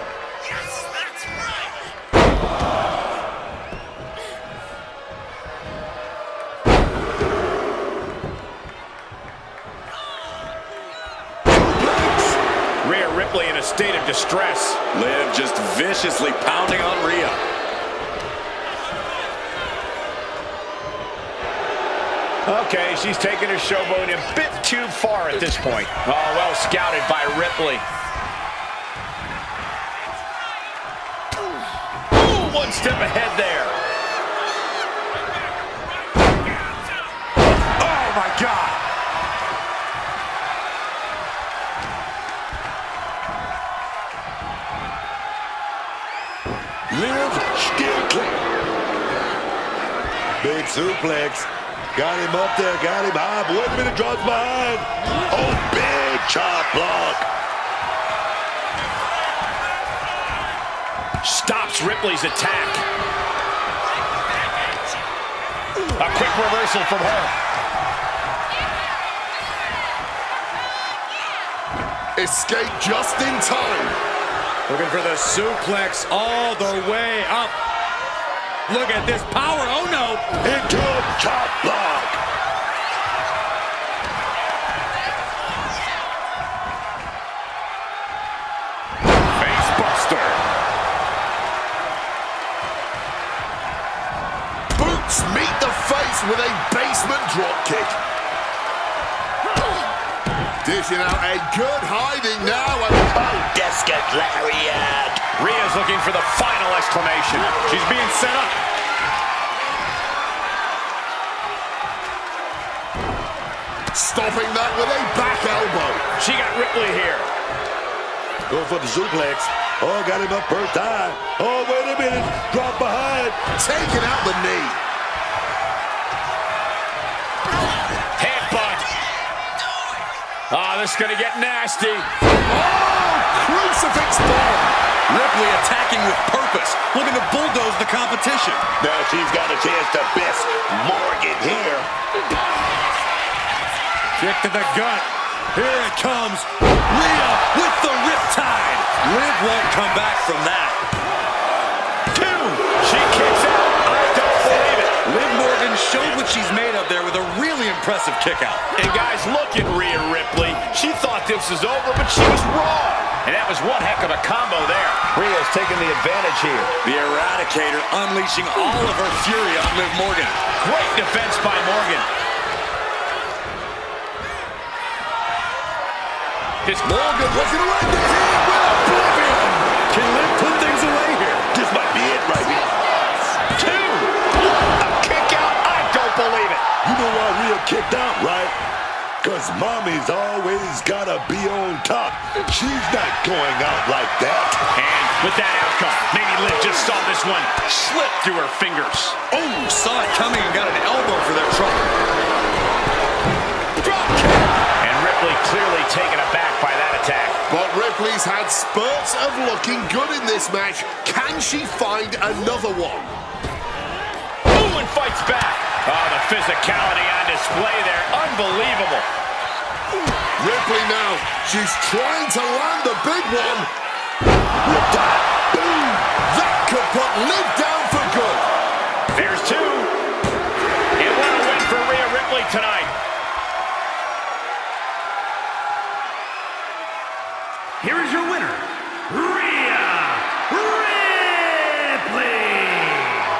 Speaker 7: Yes, that's right.
Speaker 1: Rhea Ripley in a state of distress.
Speaker 2: Liv just viciously pounding on Rhea.
Speaker 1: Okay, she's taking her showboat a bit too far at this point. Oh, well scouted by Ripley. Ooh, one step ahead there. Oh, my God.
Speaker 4: Liv still clean. Big suplex. Got him up there, got him high. But wait a minute, drops behind. Oh, big chop block.
Speaker 1: Stops Ripley's attack. A quick reversal from her.
Speaker 5: Escape just in time.
Speaker 2: Looking for the suplex all the way up. Look at this power. Oh, no.
Speaker 4: Into a chop block.
Speaker 1: Face buster.
Speaker 5: Boots meet the face with a basement drop kick. Dishing out a good hiding now.
Speaker 4: Oh, Descott Lariat.
Speaker 1: Rhea's looking for the final exclamation. She's being set up.
Speaker 5: Stopping that with a back elbow.
Speaker 1: She got Ripley here.
Speaker 4: Go for the suplex. Oh, got him up first time. Oh, wait a minute. Drop behind.
Speaker 5: Taking out the knee.
Speaker 1: Headbutt. Oh, this is going to get nasty.
Speaker 5: Oh, crucifix bomb.
Speaker 2: Ripley attacking with purpose, looking to bulldoze the competition.
Speaker 4: Now she's got a chance to best Morgan here.
Speaker 2: Kick to the gut. Here it comes. Rhea with the riptide. Liv won't come back from that.
Speaker 1: Two. She kicks out. I don't believe it.
Speaker 2: Liv Morgan showed what she's made of there with a really impressive kick out.
Speaker 1: And guys, look at Rhea Ripley. She thought this was over, but she was wrong. And that was one heck of a combo there. Rhea's taking the advantage here.
Speaker 2: The Eradicator unleashing all of her fury on Liv Morgan.
Speaker 1: Great defense by Morgan. His
Speaker 5: Morgan looking to end it here with oblivion.
Speaker 2: Can Liv put things away here?
Speaker 4: This might be it right here.
Speaker 1: two. A kick out. I don't believe it.
Speaker 4: You know why Rhea kicked out, right? Because mommy's always got to be on top. She's not going out like that.
Speaker 1: And with that outcome, maybe Liv just saw this one slip through her fingers.
Speaker 2: Oh, saw it coming and got an elbow for their trouble.
Speaker 1: Drop kick. And Ripley clearly taken aback by that attack.
Speaker 5: But Ripley's had spurts of looking good in this match. Can she find another one?
Speaker 1: Ooh, and fights back. Oh, the physicality on display there. Unbelievable.
Speaker 5: Ripley now. She's trying to land the big one. Boom! That could put Liv down for good.
Speaker 1: There's two. And what a win for Rhea Ripley tonight.
Speaker 3: Here is your winner, Rhea Ripley.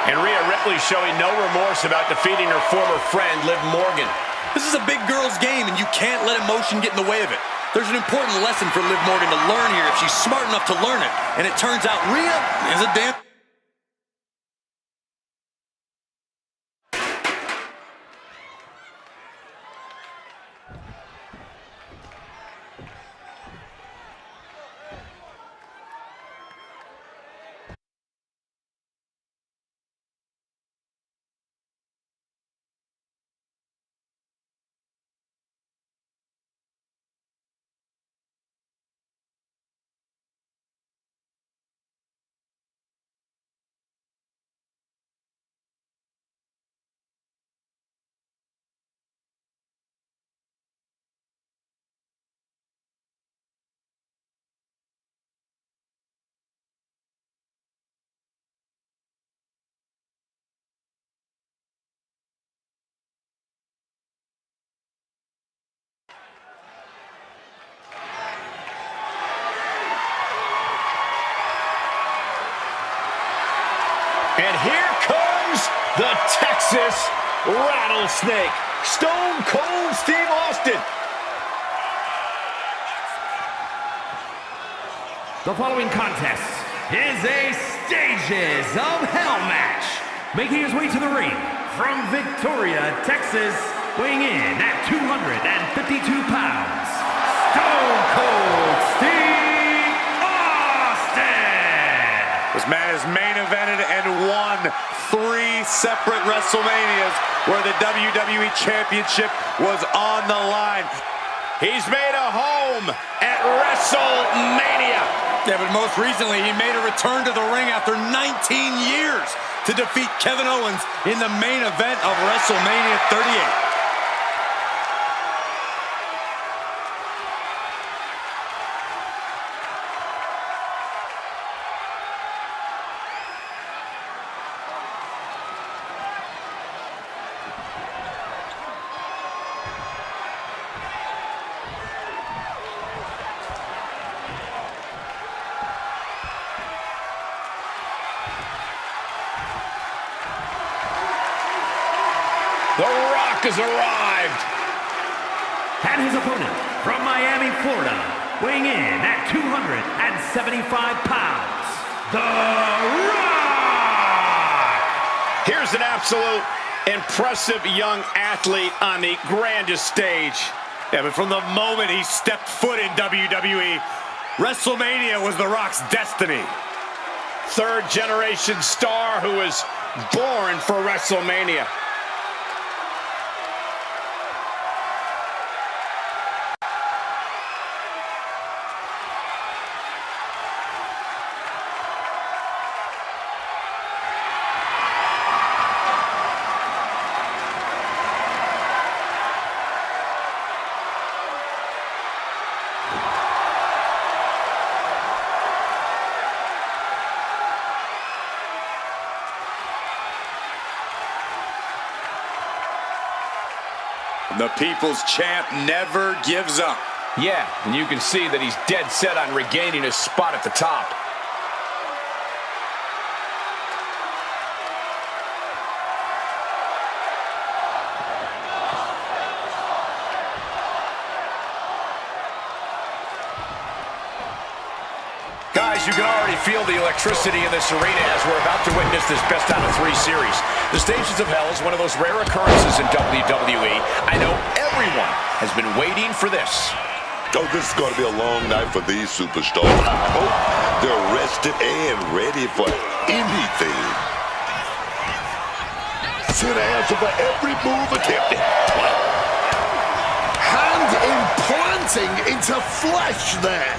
Speaker 1: And Rhea Ripley showing no remorse about defeating her former friend, Liv Morgan.
Speaker 2: This is a big girl's game, and you can't let emotion get in the way of it. There's an important lesson for Liv Morgan to learn here if she's smart enough to learn it. And it turns out Rhea is a damn...
Speaker 1: And here comes the Texas Rattlesnake, Stone Cold Steve Austin.
Speaker 3: The following contest is a Stages of Hell match. Making his way to the ring from Victoria, Texas, weighing in at 252 pounds, Stone Cold Steve Austin.
Speaker 6: This man has main evented and won 3 separate WrestleManias where the WWE Championship was on the line.
Speaker 1: He's made a home at WrestleMania.
Speaker 2: Yeah, but most recently, he made a return to the ring after 19 years to defeat Kevin Owens in the main event of WrestleMania 38.
Speaker 1: The Rock has arrived.
Speaker 3: And his opponent from Miami, Florida, weighing in at 275 pounds, The Rock!
Speaker 1: Here's an absolute impressive young athlete on the grandest stage.
Speaker 6: Yeah, but from the moment he stepped foot in WWE, WrestleMania was The Rock's destiny.
Speaker 1: Third-generation star who was born for WrestleMania.
Speaker 2: The People's Champ never gives up.
Speaker 1: Yeah, and you can see that he's dead set on regaining his spot at the top. Guys, you can already feel the electricity in this arena as we're about to witness this best out of 3 series. The Stages of Hell is one of those rare occurrences in WWE. I know everyone has been waiting for this.
Speaker 4: Oh, this is going to be a long night for these superstars. I hope they're rested and ready for anything. Sit answer for every move attempted.
Speaker 5: Hand implanting into flesh there.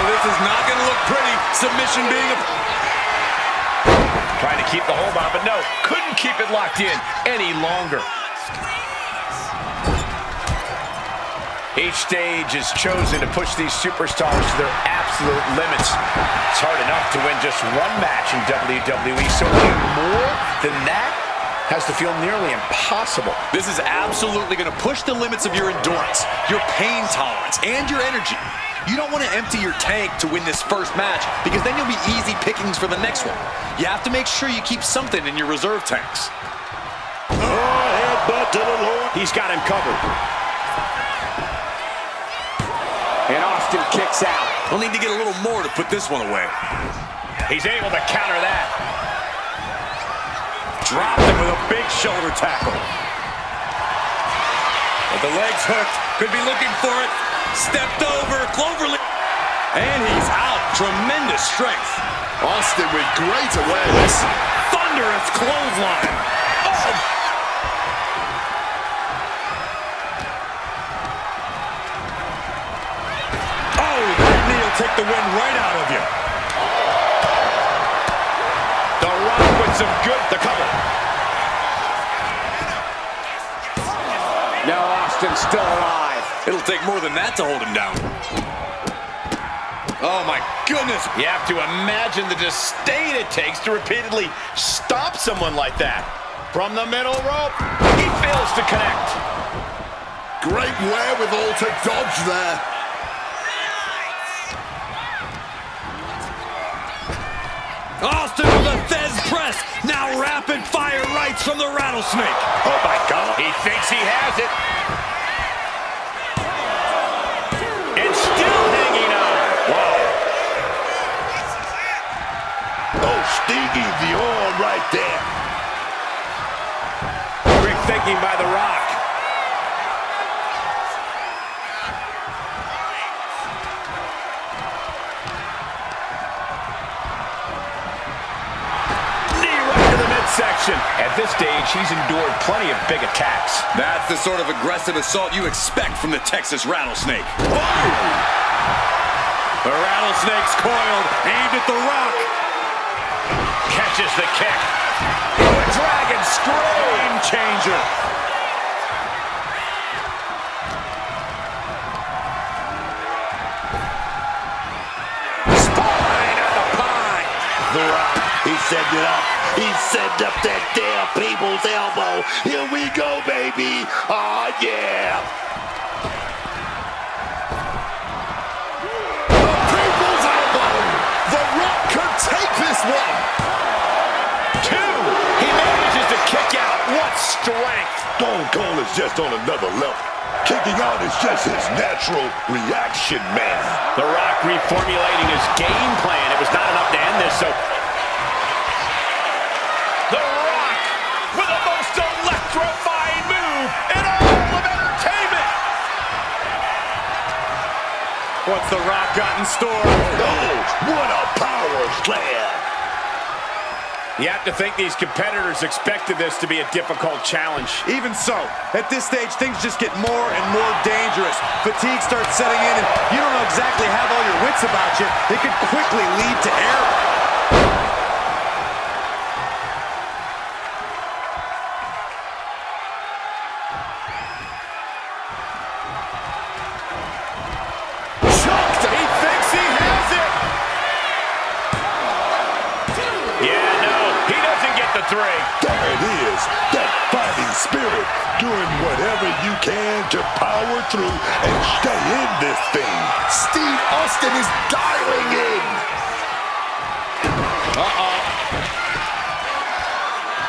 Speaker 2: This is not going to look pretty. Submission being a...
Speaker 1: Trying to keep the hold on, but no, couldn't keep it locked in any longer. Each stage is chosen to push these superstars to their absolute limits. It's hard enough to win just one match in WWE, so winning more than that has to feel nearly impossible.
Speaker 2: This is absolutely going to push the limits of your endurance, your pain tolerance, and your energy. You don't want to empty your tank to win this first match because then you'll be easy pickings for the next one. You have to make sure you keep something in your reserve tanks.
Speaker 4: Oh, headbutt to the Lord.
Speaker 1: He's got him covered. And Austin kicks out.
Speaker 2: We'll need to get a little more to put this one away.
Speaker 1: He's able to counter that.
Speaker 6: Dropped him with a big shoulder tackle.
Speaker 2: But the leg's hooked. Could be looking for it. Stepped over. Cloverleaf. And he's out. Tremendous strength.
Speaker 5: Austin with great awareness.
Speaker 6: Thunderous clothesline.
Speaker 2: Oh, that knee will take the wind right out of you.
Speaker 1: The Rock with some good to cover. Now Austin's still alive.
Speaker 2: It'll take more than that to hold him down. Oh, my goodness.
Speaker 1: You have to imagine the disdain it takes to repeatedly stop someone like that. From the middle rope, he fails to connect.
Speaker 5: Great wherewithal to dodge there.
Speaker 2: Austin with a Thez press. Now rapid fire rights from the Rattlesnake.
Speaker 4: Oh my God.
Speaker 1: He thinks he has it. And still hanging on.
Speaker 4: Wow. Oh, stinging the arm right there.
Speaker 1: Quick thinking by The Rock. Section. At this stage, he's endured plenty of big attacks.
Speaker 2: That's the sort of aggressive assault you expect from the Texas Rattlesnake.
Speaker 1: Boom!
Speaker 2: The Rattlesnake's coiled, aimed at The Rock.
Speaker 1: Catches the kick. Oh, a dragon screw!
Speaker 2: Game changer.
Speaker 1: Spine on the pine.
Speaker 4: The Rock, he set it up. He set up that damn people's elbow. Here we go, baby. Oh, yeah.
Speaker 5: The people's elbow. The Rock could take this one.
Speaker 1: 2. He manages to kick out. What strength.
Speaker 4: Stone Cold is just on another level. Kicking out is just his natural reaction, man.
Speaker 1: The Rock reformulating his game plan. It was not enough to end this, so... The Rock with the most electrifying move in all of entertainment.
Speaker 2: What's The Rock got in store?
Speaker 4: Oh, what a power slam.
Speaker 1: You have to think these competitors expected this to be a difficult challenge.
Speaker 2: Even so, at this stage, things just get more and more dangerous. Fatigue starts setting in, and you don't know exactly have all your wits about you. It could quickly lead to error.
Speaker 1: There
Speaker 4: it is, that fighting spirit, doing whatever you can to power through and stay in this thing.
Speaker 5: Steve Austin is dialing in.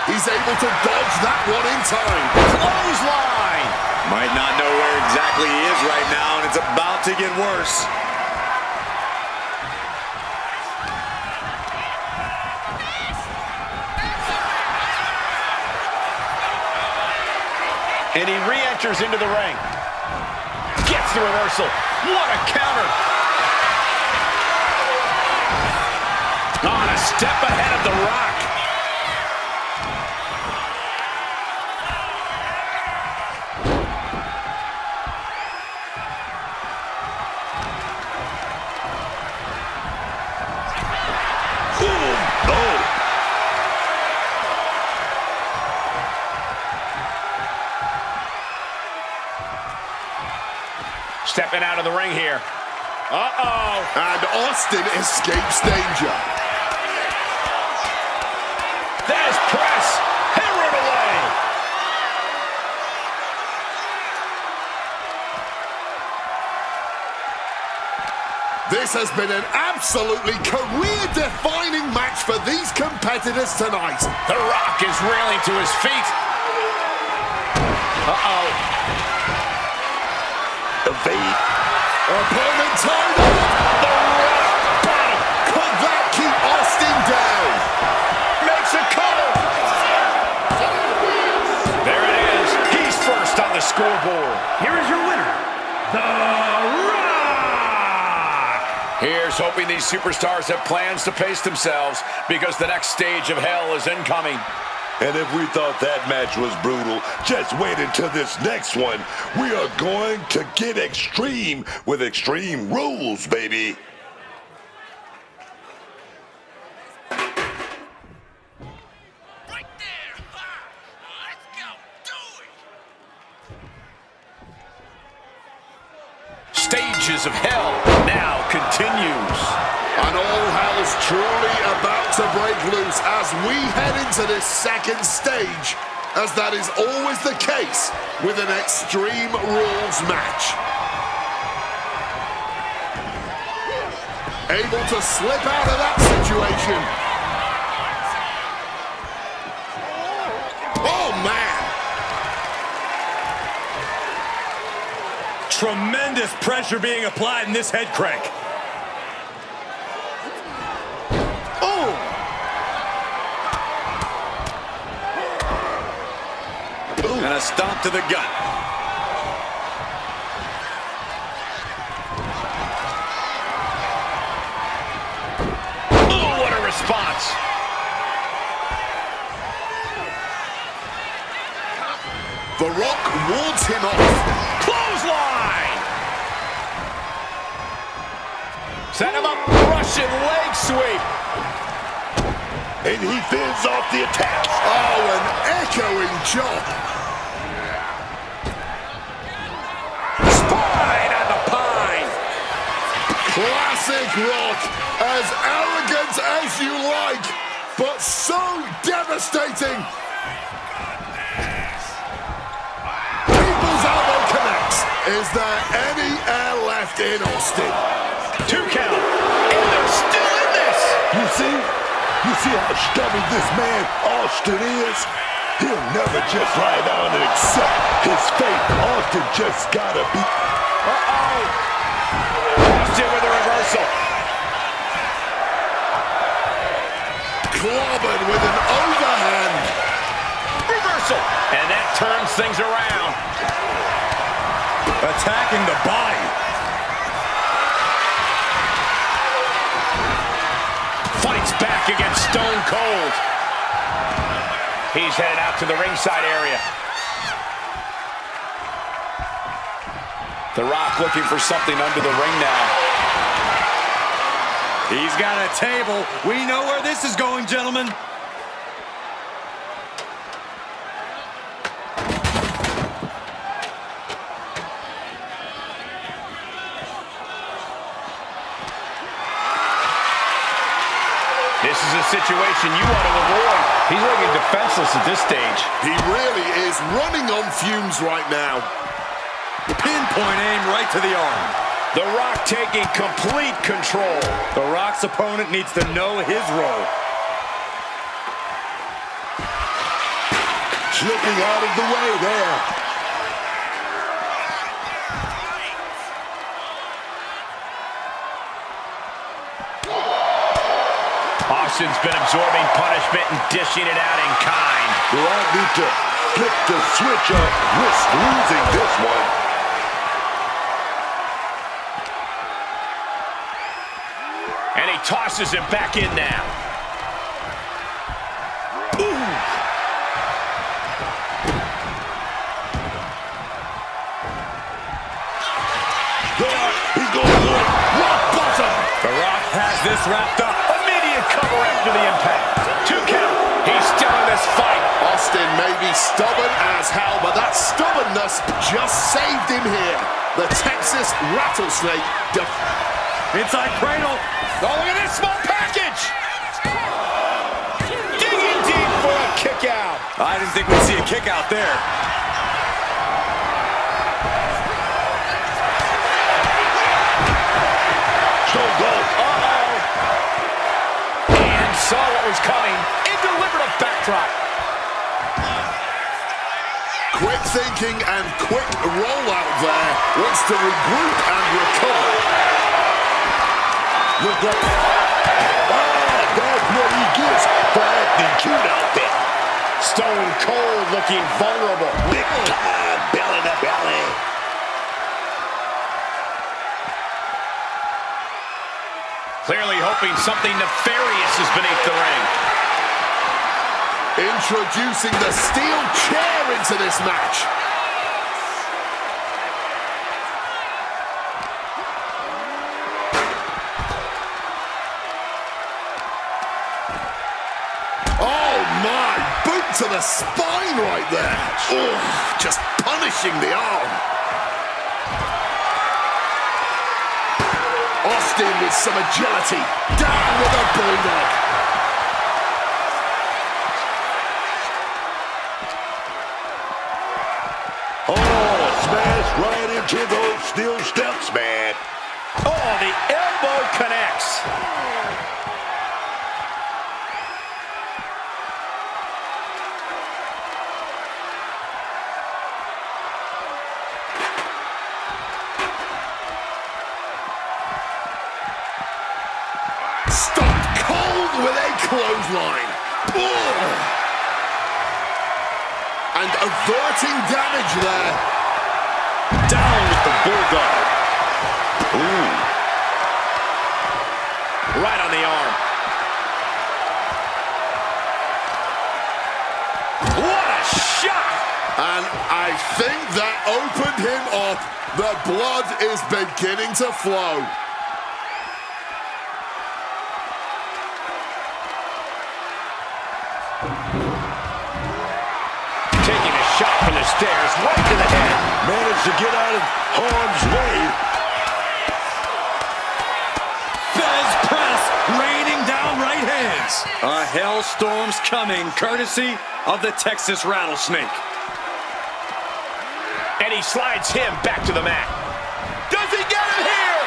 Speaker 5: He's able to dodge that one in time.
Speaker 1: Clothesline!
Speaker 2: Might not know where exactly he is right now, and it's about to get worse.
Speaker 1: And he re-enters into the ring. Gets the reversal. What a counter. On a step ahead of The Rock.
Speaker 4: Boom! Oh!
Speaker 1: Stepping out of the ring here. Uh-oh.
Speaker 5: And Austin escapes danger.
Speaker 1: There's press. Hammered away.
Speaker 5: This has been an absolutely career-defining match for these competitors tonight.
Speaker 1: The Rock is reeling to his feet. Uh-oh.
Speaker 4: Evade.
Speaker 5: Opponent tied up.
Speaker 1: The Rock bottom.
Speaker 5: Could that keep Austin down?
Speaker 1: Makes a cover. There it is. He's first on the scoreboard.
Speaker 3: Here is your winner, The Rock!
Speaker 1: Here's hoping these superstars have plans to pace themselves because the next stage of hell is incoming.
Speaker 4: And if we thought that match was brutal, just wait until this next one. We are going to get extreme with Extreme Rules, baby.
Speaker 7: Right there! Let's go! Do it!
Speaker 1: Stages of hell now continues.
Speaker 5: And all hell's truly about to break loose as we head into this second stage, as that is always the case with an Extreme Rules match. Able to slip out of that situation.
Speaker 6: Tremendous pressure being applied in this head crank.
Speaker 5: Oh!
Speaker 2: And a stomp to the gut.
Speaker 1: Oh, what a response.
Speaker 5: The Rock wards him off.
Speaker 1: Clothesline. Set him up. Russian leg sweep.
Speaker 4: And he fends off the attacks.
Speaker 5: Oh, an echoing chop.
Speaker 1: Spine on the pine.
Speaker 5: Classic Rock. As arrogant as you like, but so devastating. People's elbow connects. Is there any air left in Austin?
Speaker 1: 2 count. And they're still in this.
Speaker 4: You see how stubborn this man Austin is? He'll never just lie down and accept his fate. Austin just gotta be...
Speaker 1: Austin with a reversal.
Speaker 5: Clobbered with an overhand.
Speaker 1: Reversal. And that turns things around.
Speaker 6: Attacking the body.
Speaker 1: Fights back against Stone Cold. He's headed out to the ringside area. The Rock looking for something under the ring now.
Speaker 2: He's got a table. We know where this is going, gentlemen.
Speaker 1: This is a situation you want to avoid. He's looking defenseless at this stage.
Speaker 5: He really is running on fumes right now.
Speaker 2: Pinpoint aim right to the arm.
Speaker 1: The Rock taking complete control.
Speaker 2: The Rock's opponent needs to know his role.
Speaker 4: Slipping out of the way there.
Speaker 1: Austin's been absorbing punishment and dishing it out in kind.
Speaker 4: The Rock need to flip the switch up. Risk losing this one.
Speaker 1: And he tosses him back in now. Ooh.
Speaker 4: He's going good. Rock bottom.
Speaker 1: The Rock has this wrapped up. Immediate cover after the impact. 2 count. He's still in this fight.
Speaker 5: Austin may be stubborn as hell, but that stubbornness just saved him here. The Texas Rattlesnake.
Speaker 2: Inside cradle.
Speaker 1: Oh, look at this small package. Digging deep for a kick out.
Speaker 2: I didn't think we'd see a kick out there.
Speaker 4: Stone Cold.
Speaker 1: And saw what was coming and delivered a backdrop.
Speaker 5: Quick thinking and quick rollout there. Wants to regroup and recover.
Speaker 4: Look up. That's what he gets for acting cute out there.
Speaker 1: Stone Cold looking vulnerable.
Speaker 4: Big time belly to belly.
Speaker 1: Clearly hoping something nefarious is beneath the ring.
Speaker 5: Introducing the steel chair into this match. Oh my, boot to the spine right there. Oh, just punishing the arm. Austin with some agility. Down with a bulldog.
Speaker 4: Oh, smash right into those steel steps, man.
Speaker 1: Oh, the elbow connects.
Speaker 5: clothesline. Oh! And averting damage there.
Speaker 2: Down with the bulldog.
Speaker 1: Ooh. Right on the arm. What a shot!
Speaker 5: And I think that opened him up. The blood is beginning to flow.
Speaker 1: Taking a shot from the stairs, right to the head.
Speaker 4: Managed to get out of harm's way.
Speaker 2: Fez press, raining down right hands. A hailstorm's coming, courtesy of the Texas Rattlesnake.
Speaker 1: And he slides him back to the mat. Does he get it here?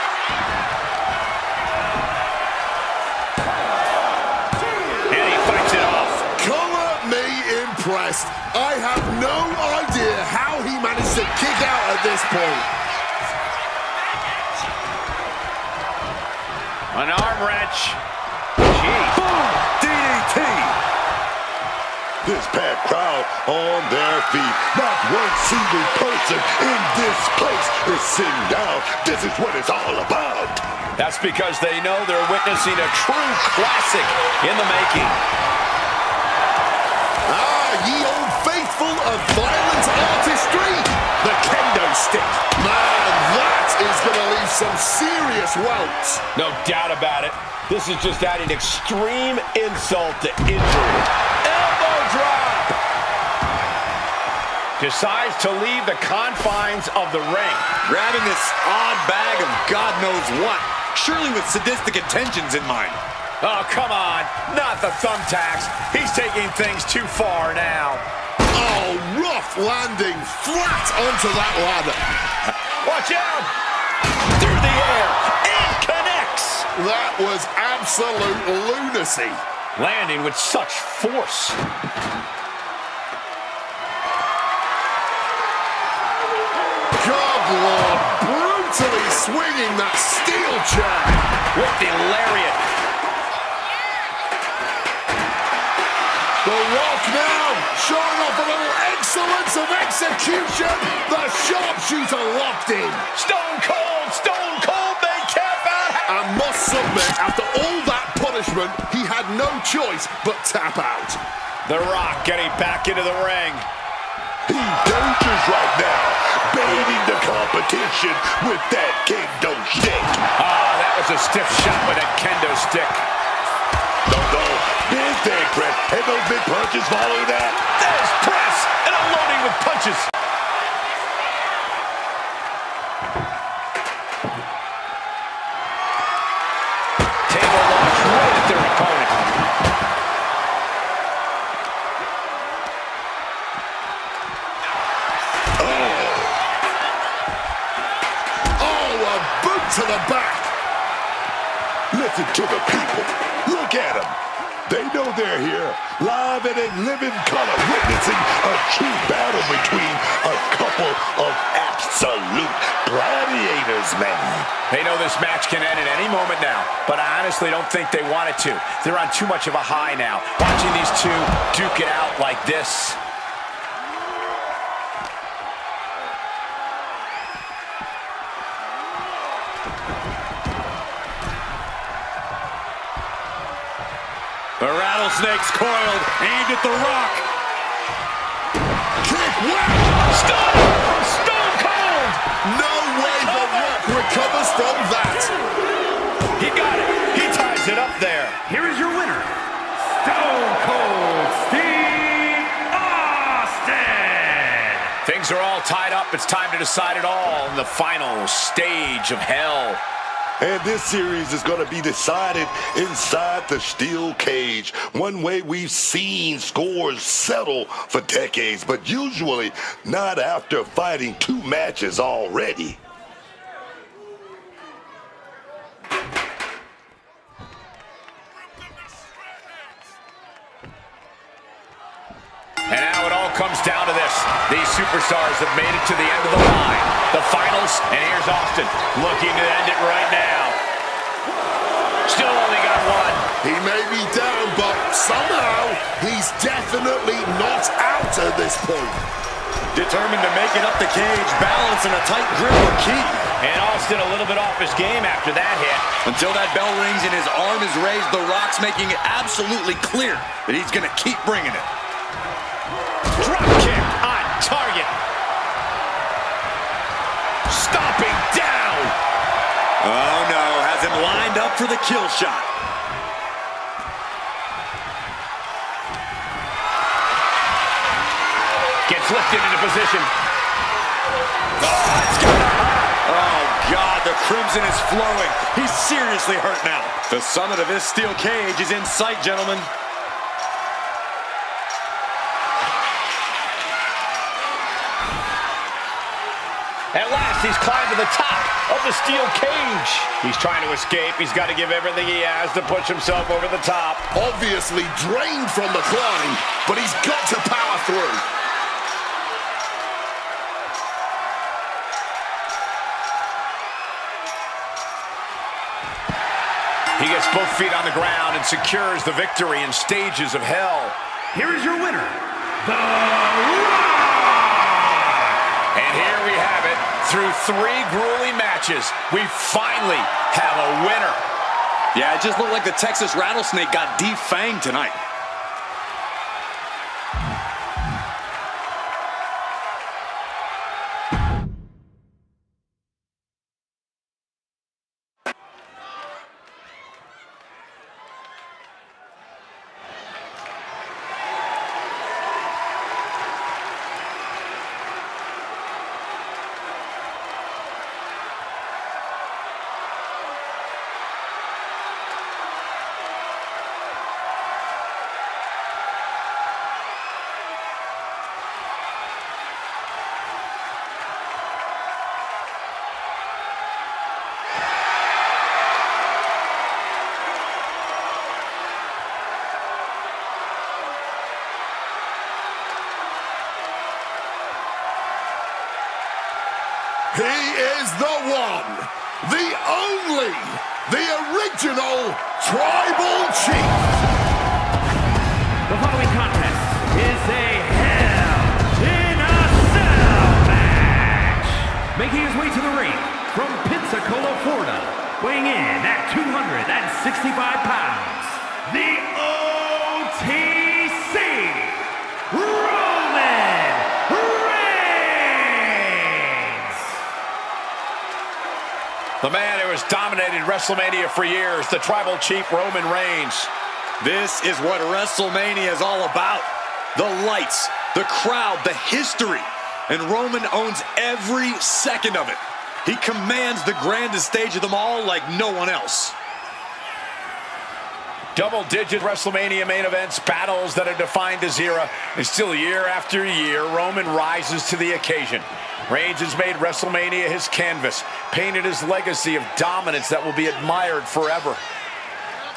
Speaker 1: And he fights it off.
Speaker 5: Color me impressed. I have no idea how he managed to kick out at this point.
Speaker 1: An arm wrench. Jeez.
Speaker 2: Boom! DDT.
Speaker 4: This packed crowd on their feet. Not one single person in this place is sitting down. This is what it's all about.
Speaker 1: That's because they know they're witnessing a true classic in the making.
Speaker 5: Ye old faithful of violent artistry, the kendo stick. Man, that is going to leave some serious welts.
Speaker 1: No doubt about it. This is just adding extreme insult to injury. Elbow drop! Decides to leave the confines of the ring.
Speaker 2: Grabbing this odd bag of God knows what. Surely with sadistic intentions in mind.
Speaker 1: Oh, come on. Not the thumbtacks. He's taking things too far now.
Speaker 5: Oh, rough landing flat onto that ladder.
Speaker 1: Watch out! Through the air. It connects!
Speaker 5: That was absolute lunacy.
Speaker 1: Landing with such force.
Speaker 5: God, Lord, brutally swinging that steel chair.
Speaker 1: With the lariat.
Speaker 5: The Rock now showing off a little excellence of execution. The sharpshooter locked in.
Speaker 1: Stone Cold, they cap out.
Speaker 5: And must submit, after all that punishment, he had no choice but tap out.
Speaker 1: The Rock getting back into the ring.
Speaker 4: He's dangerous right now, baiting the competition with that kendo stick.
Speaker 1: Ah, that was a stiff shot with a kendo stick.
Speaker 4: No, big thing, Chris. And those big punches follow that.
Speaker 1: There's press and unloading with punches. Table launch right at their opponent.
Speaker 5: Oh, a boot to the back.
Speaker 4: Listen to the people. Look at them. They know they're here, live and in living color, witnessing a true battle between a couple of absolute gladiators, man.
Speaker 1: They know this match can end at any moment now, but I honestly don't think they want it to. They're on too much of a high now. Watching these two duke it out like this. The Rattlesnake's coiled, aimed at the Rock.
Speaker 5: Kick, whack.
Speaker 1: Stone Cold!
Speaker 5: No way the Rock recovers from that.
Speaker 1: He got it. He ties it up there.
Speaker 3: Here is your winner, Stone Cold Steve Austin.
Speaker 1: Things are all tied up. It's time to decide it all in the final stage of hell.
Speaker 4: And this series is going to be decided inside the steel cage. One way we've seen scores settle for decades, but usually not after fighting 2 matches already.
Speaker 1: And now it all comes down to this. These superstars have made it to the end of the line. The finals, and here's Austin looking to end it right now. Still only got one.
Speaker 5: He may be down, but somehow he's definitely not out at this point.
Speaker 2: Determined to make it up the cage, balance and a tight grip are key.
Speaker 1: And Austin a little bit off his game after that hit.
Speaker 2: Until that bell rings and his arm is raised, The Rock's making it absolutely clear that he's going to keep bringing it.
Speaker 1: Drop kick on target. Stomping down.
Speaker 2: Oh no, has him lined up for the kill shot.
Speaker 1: Gets lifted into position.
Speaker 2: Oh God, the crimson is flowing. He's seriously hurt now. The summit of his steel cage is in sight, gentlemen.
Speaker 1: At last, he's climbed to the top of the steel cage. He's trying to escape. He's got to give everything he has to push himself over the top.
Speaker 5: Obviously drained from the climb, but he's got to power through.
Speaker 1: He gets both feet on the ground and secures the victory in stages of hell.
Speaker 3: Here is your winner, The Rock!
Speaker 1: And here we have it. Through 3 grueling matches, we finally have a winner.
Speaker 2: Yeah, it just looked like the Texas rattlesnake got defanged tonight.
Speaker 5: He is the one, the only, the original Tribal Chief.
Speaker 3: The following contest is a Hell in a Cell match. Making his way to the ring from Pensacola, Florida, weighing in at 265 pounds, the OTC, Roman Reigns.
Speaker 1: The man who has dominated WrestleMania for years, the Tribal Chief Roman Reigns.
Speaker 2: This is what WrestleMania is all about. The lights, the crowd, the history. And Roman owns every second of it. He commands the grandest stage of them all like no one else.
Speaker 1: Double-digit WrestleMania main events, battles that have defined his era, and still year after year, Roman rises to the occasion. Reigns has made WrestleMania his canvas, painted his legacy of dominance that will be admired forever.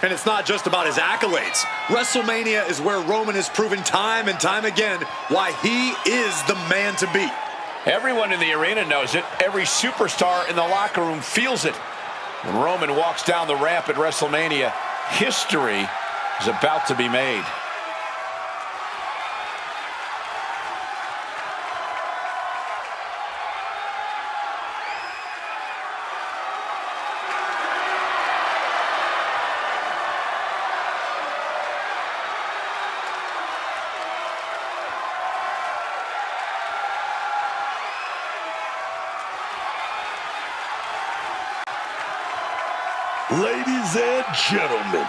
Speaker 2: And it's not just about his accolades. WrestleMania is where Roman has proven time and time again why he is the man to beat.
Speaker 1: Everyone in the arena knows it. Every superstar in the locker room feels it. When Roman walks down the ramp at WrestleMania, history is about to be made.
Speaker 4: Ladies and gentlemen,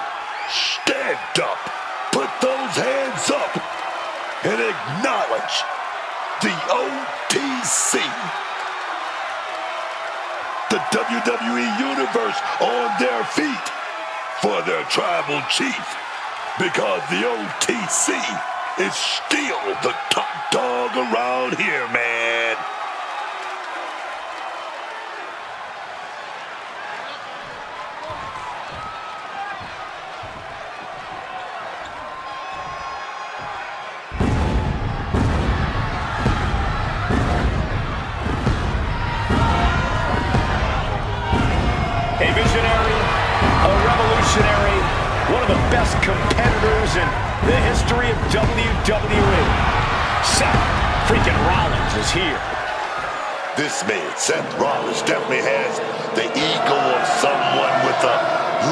Speaker 4: stand up, put those hands up, and acknowledge the OTC. The WWE Universe on their feet for their Tribal Chief, because the OTC is still the top dog around here, man.
Speaker 1: A visionary, a revolutionary, one of the best competitors in the history of WWE. Seth freaking Rollins is here.
Speaker 4: This man, Seth Rollins, definitely has the ego of someone with a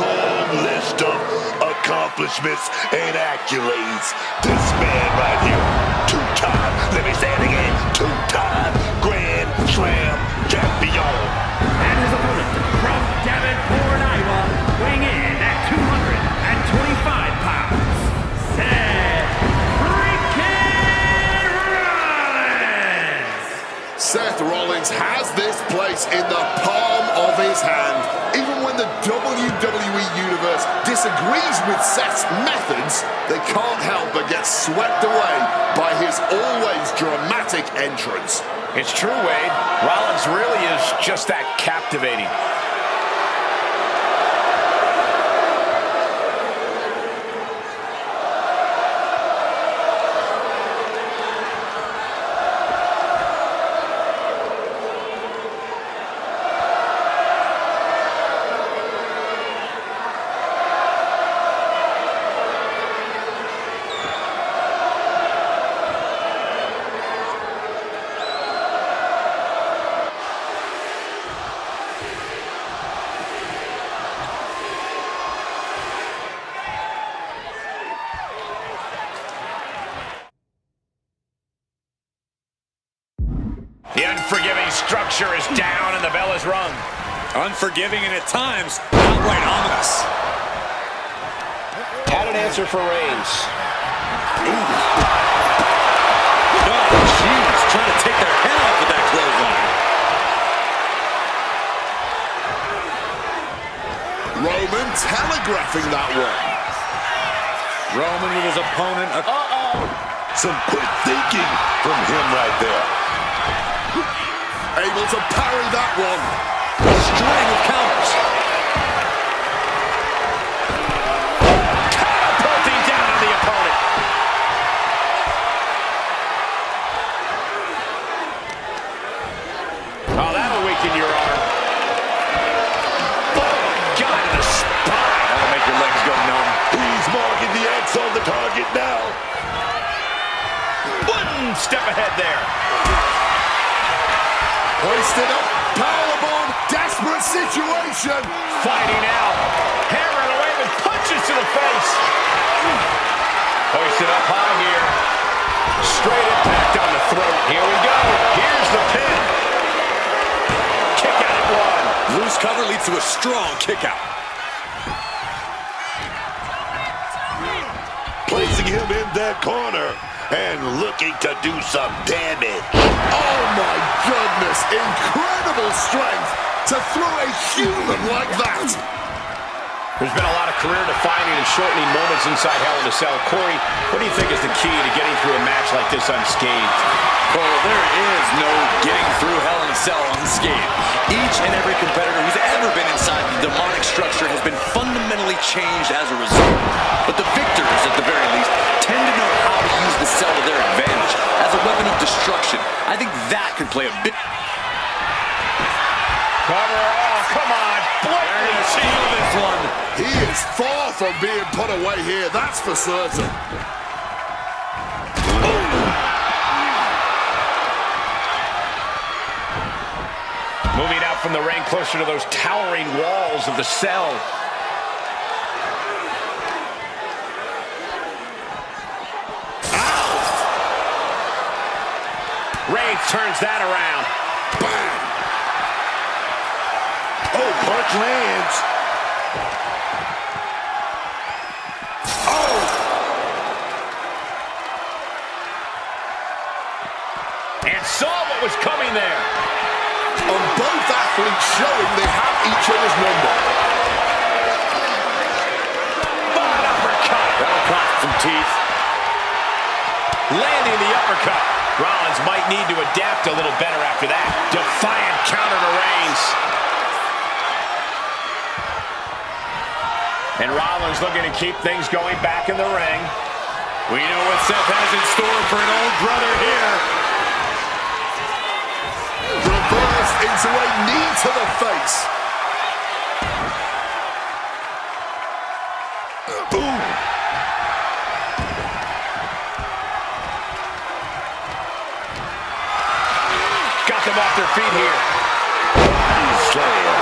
Speaker 4: long list of accomplishments and accolades. This man right here, two-time, let me say it again, two-time Grand Slam champion.
Speaker 3: And his opponent from Davenport, Iowa, weighing in at 225 pounds, Seth freaking Rollins!
Speaker 5: Seth Rollins has this place in the palm of his hand. Even when the WWE Universe disagrees with Seth's methods, they can't help but get swept away by his always dramatic entrance.
Speaker 1: It's true, Wade. Rollins really is just that captivating. The unforgiving structure is down and the bell is rung.
Speaker 2: Unforgiving and at times outright ominous.
Speaker 1: Had an answer for Reigns.
Speaker 2: Oh, jeez, trying to take their head off with that clothesline.
Speaker 5: Roman telegraphing that one.
Speaker 2: Roman with his opponent.
Speaker 4: Some quick thinking from him right there.
Speaker 5: Able to parry that one.
Speaker 2: A string of counters.
Speaker 1: Catapulting down on the opponent. Oh, that'll weaken your arm. Oh, God, in the spine.
Speaker 2: That'll make your legs go numb.
Speaker 4: He's marking the X on the target now.
Speaker 1: One step ahead there.
Speaker 5: Hoisted up, powerbomb, desperate situation.
Speaker 1: Fighting out. Hammering away with punches to the face. Hoisted up high here. Straight impact on the throat. Here we go. Here's the pin. Kick out at one.
Speaker 2: Loose cover leads to a strong kick out.
Speaker 4: Placing him in that corner and looking to do some damage.
Speaker 5: Oh my goodness, incredible strength to throw a human like that.
Speaker 1: There's been a lot of career-defining and shortening moments inside Hell in a Cell. Corey, what do you think is the key to getting through a match like this unscathed?
Speaker 2: Cole, there is no getting through Hell in a Cell unscathed. Each and every competitor who's ever been inside the demonic structure has been fundamentally changed as a result. But the victors, at the very least, tend to know how to use the cell to their advantage as a weapon of destruction. I think that could play a bit...
Speaker 1: Cover, oh, come on. Blatantly seal this one.
Speaker 5: He is far from being put away here, that's for certain.
Speaker 1: Moving out from the ring closer to those towering walls of the cell. Reigns turns that around.
Speaker 4: Bang! Oh, punch lands. Oh!
Speaker 1: And saw what was coming there.
Speaker 5: On both athletes showing they have each other's number.
Speaker 1: Bad uppercut.
Speaker 2: That'll cost some teeth.
Speaker 1: Landing the uppercut. Rollins might need to adapt a little better after that. Defiant counter to Reigns. And Rollins looking to keep things going back in the ring.
Speaker 2: We know what Seth has in store for an old brother here.
Speaker 5: Reversed into a knee to the face.
Speaker 1: feet here.
Speaker 4: Slam.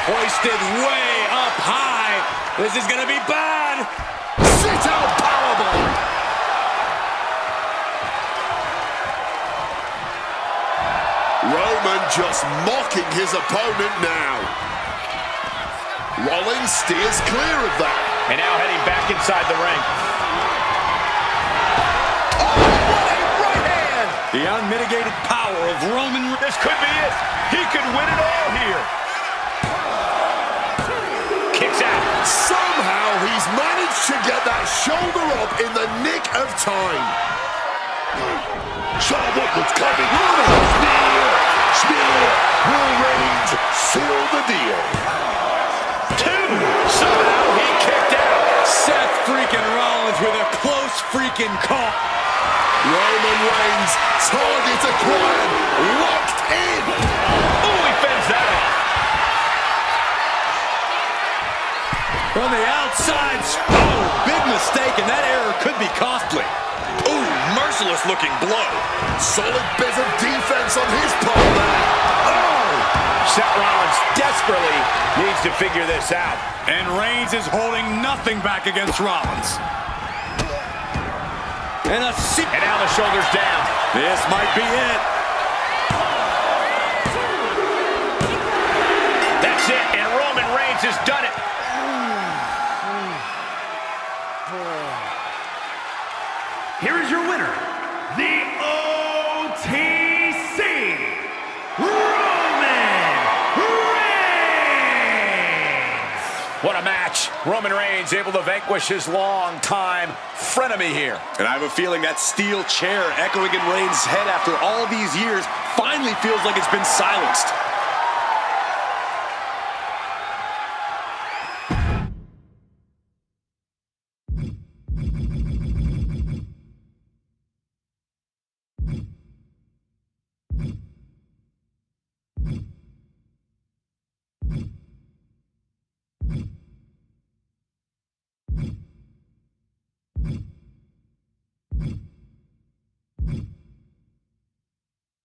Speaker 2: Hoisted way up high. This is going to be bad.
Speaker 5: Sit-out powerbomb. Roman just mocking his opponent now. Rollins steers clear of that.
Speaker 1: And now heading back inside the ring.
Speaker 2: Oh, what a right hand! The unmitigated power of Roman.
Speaker 1: This could be it. He could win it all here. Kicks out.
Speaker 5: Somehow he's managed to get that shoulder up in the nick of time.
Speaker 4: Saw what was coming. Spear. Will Reigns seal the deal.
Speaker 1: 2. Somehow he kicked out.
Speaker 2: Seth freaking Rollins with a close freaking call.
Speaker 5: Roman Reigns, target acquired, locked in.
Speaker 1: Oh, he fends that off.
Speaker 2: From the outside. Oh, big mistake, and that error could be costly. Ooh, merciless looking blow.
Speaker 5: Solid bit of defense on his part there.
Speaker 2: Oh!
Speaker 1: Seth Rollins desperately needs to figure this out.
Speaker 2: And Reigns is holding nothing back against Rollins. And
Speaker 1: now the shoulders down.
Speaker 2: This might be it.
Speaker 1: That's it, and Roman Reigns has done it.
Speaker 3: Here is your winner, the OTC, Roman Reigns!
Speaker 1: What a match. Roman Reigns able to vanquish his longtime frenemy here.
Speaker 2: And I have a feeling that steel chair echoing in Reigns' head after all these years finally feels like it's been silenced.